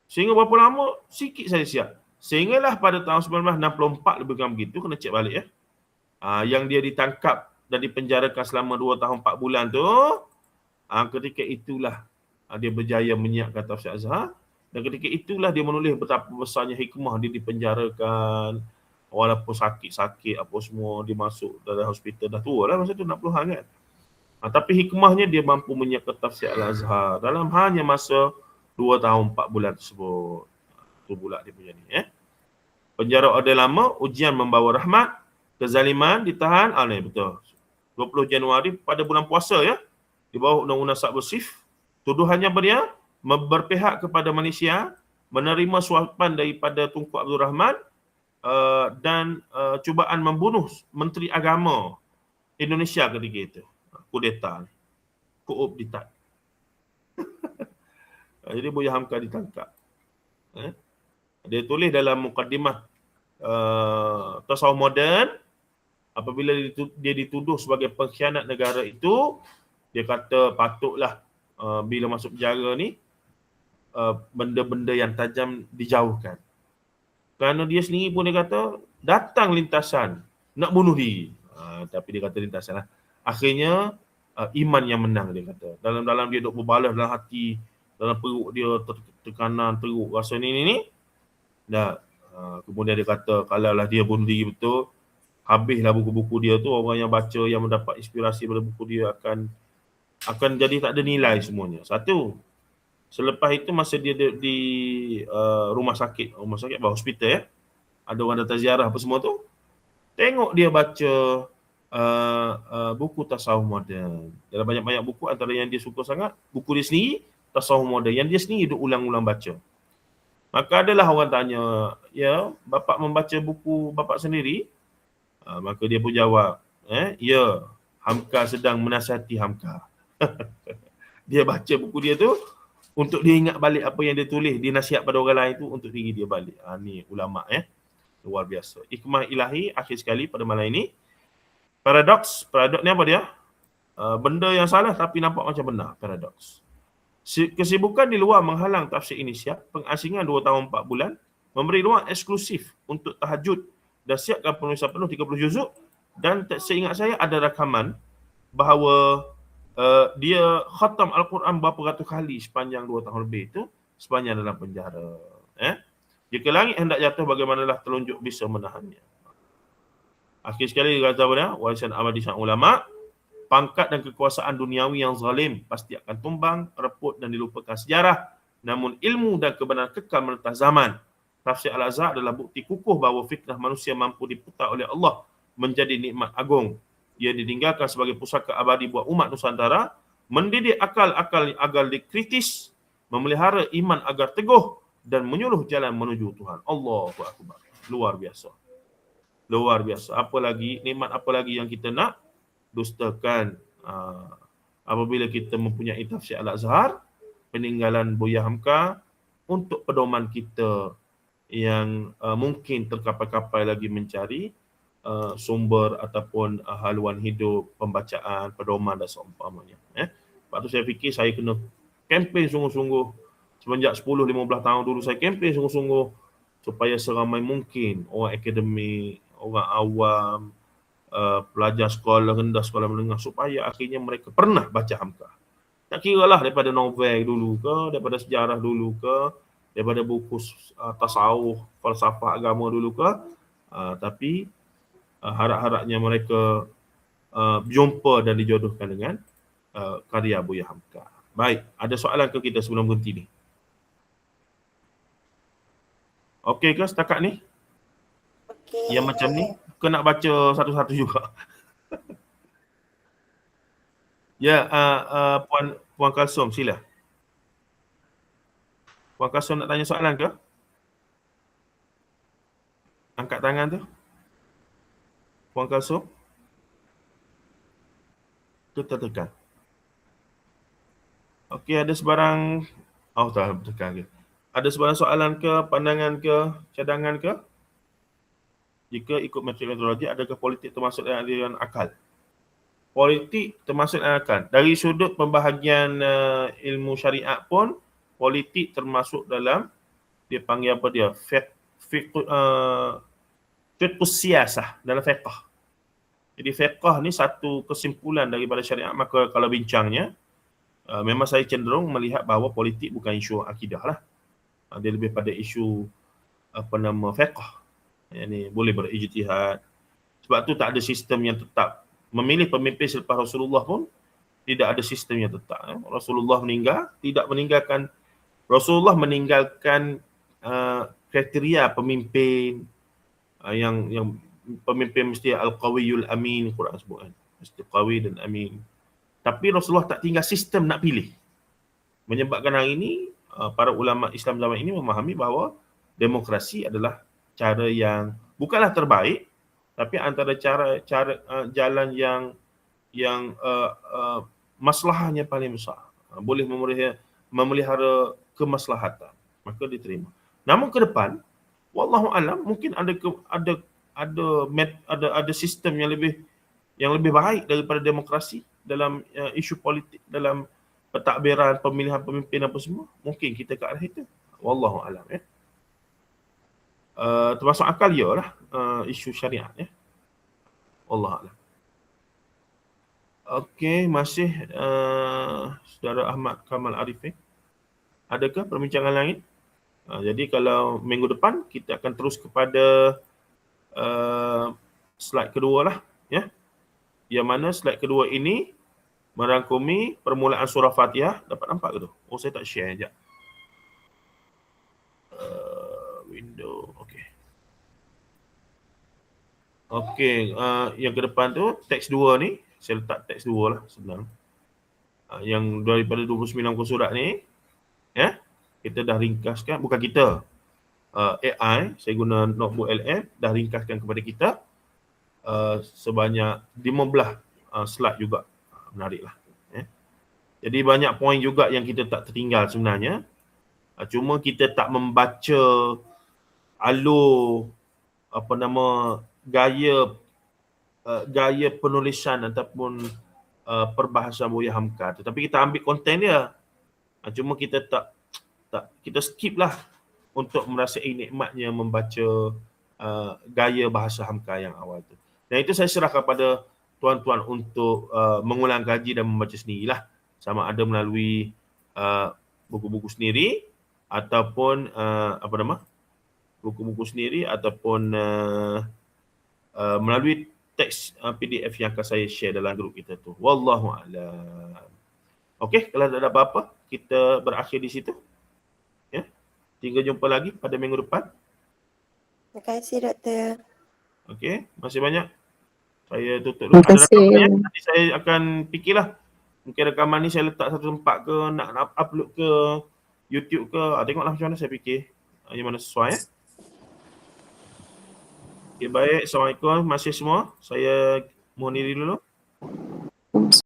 Sehingga berapa lama, sikit saja siap. Sehinggalah pada tahun 1964 lebih kurang begitu, kena cek balik ya. Yang dia ditangkap dan dipenjarakan selama 2 tahun 4 bulan tu, ketika itulah dia berjaya menyiapkan Tafsir Azhar. Dan ketika itulah dia menulis betapa besarnya hikmah dia dipenjarakan. Walaupun sakit-sakit apa semua, dia masuk dalam hospital, dah tua lah masa tu, 60-an kan. Tapi hikmahnya dia mampu menyiapkan Tafsir Al-Azhar dalam hanya masa 2 tahun 4 bulan tersebut. Itu pula dia punya ni Penjara Orde Lama, ujian membawa rahmat, kezaliman ditahan. Ni betul. 20 Januari pada bulan puasa ya. Di bawah Undang-Undang Subversif. Tuduhannya berpihak kepada Malaysia, menerima suapan daripada Tunku Abdul Rahman dan cubaan membunuh Menteri Agama Indonesia ketika itu. Kudeta ni. Kuub ditat. Jadi Buya Hamka ditangkap. Dia tulis dalam mukaddimah tasawuf moden, apabila dia dituduh sebagai pengkhianat negara itu, dia kata patutlah bila masuk penjara ni benda-benda yang tajam dijauhkan. Kerana dia sendiri pun dia kata datang lintasan nak bunuh diri. Tapi dia kata lintasan lah. Akhirnya iman yang menang, dia kata. Dalam dia duk berbalas dalam hati, dalam perut dia tekanan teruk rasa ni. Dah kemudian dia kata kalaulah dia bunuh diri betul, habislah buku-buku dia tu, orang yang baca yang mendapat inspirasi pada buku dia akan jadi tak ada nilai semuanya. Satu. Selepas itu masa dia di rumah sakit hospital ya. Ada orang datang ziarah apa semua tu. Tengok dia baca buku tasawuf moden. Dalam banyak-banyak buku, antara yang dia suka sangat, buku dia sendiri, tasawuf moden, yang dia sendiri duk ulang-ulang baca. Maka adalah orang tanya, ya, bapak membaca buku bapak sendiri? Maka dia pun jawab, ya, Hamka sedang menasihati Hamka. Dia baca buku dia tu untuk dia ingat balik apa yang dia tulis, dia nasihat pada orang lain tu untuk diri dia balik. Ni ulama luar biasa. Hikmah ilahi akhir sekali pada malam ini. Paradoks ni apa dia? Benda yang salah tapi nampak macam benar, paradoks. Kesibukan di luar menghalang tafsir ini siap, pengasingan 2 tahun 4 bulan, memberi ruang eksklusif untuk tahajud dan siapkan penulisan penuh 30 juzuk, dan seingat saya ada rakaman bahawa dia khatam Al-Quran berapa ratus kali sepanjang 2 tahun lebih itu, sepanjang dalam penjara. Jika langit hendak jatuh, bagaimanalah telunjuk bisa menahannya. Akhir sekali dia kata apa dia? Warisan abadi sang ulama, pangkat dan kekuasaan duniawi yang zalim pasti akan tumbang, reput dan dilupakan sejarah. Namun ilmu dan kebenaran kekal menentang zaman. Tafsir Al-Azhar adalah bukti kukuh bahawa fitnah manusia mampu diputar oleh Allah menjadi nikmat agung. Ia ditinggalkan sebagai pusaka abadi buat umat Nusantara, mendidik akal-akal agar dikritis, memelihara iman agar teguh, dan menyuluh jalan menuju Tuhan. Allahu Akbar. Luar biasa. Luar biasa. Nikmat apa lagi yang kita nak dustakan? Apabila kita mempunyai tafsir Al-Azhar, peninggalan Buya Hamka, untuk pedoman kita yang mungkin terkapai-kapai lagi mencari sumber ataupun haluan hidup, pembacaan, pedoman dan seumpamanya. Lepas tu saya fikir saya kena kempen sungguh-sungguh. Semenjak 10-15 tahun dulu saya kempen sungguh-sungguh supaya seramai mungkin orang akademik, orang awam, pelajar sekolah rendah, sekolah menengah, supaya akhirnya mereka pernah baca Hamka. Tak kira lah daripada novel dulu ke, daripada sejarah dulu ke, daripada buku tasawuf, falsafah agama dulu ke, tapi harap-harapnya mereka jumpa dan dijodohkan dengan karya Buya Hamka. Baik, ada soalan ke kita sebelum berhenti ni? Okey ke setakat ni? Okey. Yang macam ni? Ke nak baca satu-satu juga? Ya, Puan Kalsum, sila. Puan Kalsum nak tanya soalan ke? Angkat tangan tu. Puan Kalsum. Tu tertekan. Okey, ada sebarang... tak tekan ke. Ada sebarang soalan ke, pandangan ke, cadangan ke? Jika ikut metodologi, adakah politik termasuk dalam aliran akal? Politik termasuk dalam akal. Dari sudut pembahagian ilmu syariat pun, politik termasuk dalam, dia panggil apa dia? Fiqhus siyasah, dalam fiqh. Jadi fiqh ni satu kesimpulan daripada syariat. Maka kalau bincangnya, memang saya cenderung melihat bahawa politik bukan isu akidah lah. Dia lebih pada isu fiqh. Yang boleh berijtihad. Sebab tu tak ada sistem yang tetap. Memilih pemimpin selepas Rasulullah pun tidak ada sistem yang tetap. Rasulullah meninggal, Rasulullah meninggalkan kriteria pemimpin yang pemimpin mesti al-qawiyul amin, Quran sebut kan. Mesti qawi dan amin. Tapi Rasulullah tak tinggal sistem nak pilih. Menyebabkan hari ini para ulama Islam zaman ini memahami bahawa demokrasi adalah cara yang bukanlah terbaik, tapi antara cara jalan yang maslahahnya paling besar. Boleh memelihara kemaslahatan, maka diterima. Namun ke depan wallahu alam, mungkin ada sistem yang lebih baik daripada demokrasi dalam isu politik, dalam pentadbiran pemilihan pemimpin apa semua. Mungkin kita ke arah itu, wallahu alam ya. Termasuk akal lah isu syariat ya, wallahu alam. Okey, masih saudara Ahmad Kamal Arifin, adakah perbincangan lain? Jadi kalau minggu depan kita akan terus kepada slide kedua lah ya. Yang mana slide kedua ini merangkumi permulaan surah Fatihah. Dapat nampak ke tu? Oh, saya tak share sekejap. Window, okey. Okey, yang ke depan tu teks 2 ni, saya letak teks 2 lah senang. Yang daripada 29 muka surat ni ya, kita dah ringkaskan, bukan kita, AI, saya guna notebook LM, dah ringkaskan kepada kita sebanyak 15 slide juga. Menarik lah ya. Jadi banyak poin juga yang kita tak tertinggal sebenarnya, cuma kita tak membaca alur gaya penulisan ataupun perbahasan Buya Hamka, tetapi kita ambil konten dia, cuma kita kita skip lah untuk merasai nikmatnya membaca gaya bahasa Hamka yang awal tu. Dan itu saya serahkan pada tuan-tuan untuk mengulang kaji dan membaca sendirilah, sama ada melalui buku-buku sendiri ataupun buku-buku sendiri ataupun melalui teks PDF yang akan saya share dalam grup kita tu. Wallahu a'lam. Okey, kalau tak ada apa-apa, kita berakhir di situ. Ya. Hingga jumpa lagi pada minggu depan. Terima kasih doktor. Okey, masih banyak. Saya tutup dulu. Ada rakaman ya? Nanti saya akan fikirlah. Mungkin rakaman ni saya letak satu tempat ke, nak upload ke YouTube ke. Tengoklah macam mana saya fikir. Yang mana sesuai ya. Okay, baik. Assalamualaikum. Masih semua. Saya mohon diri dulu.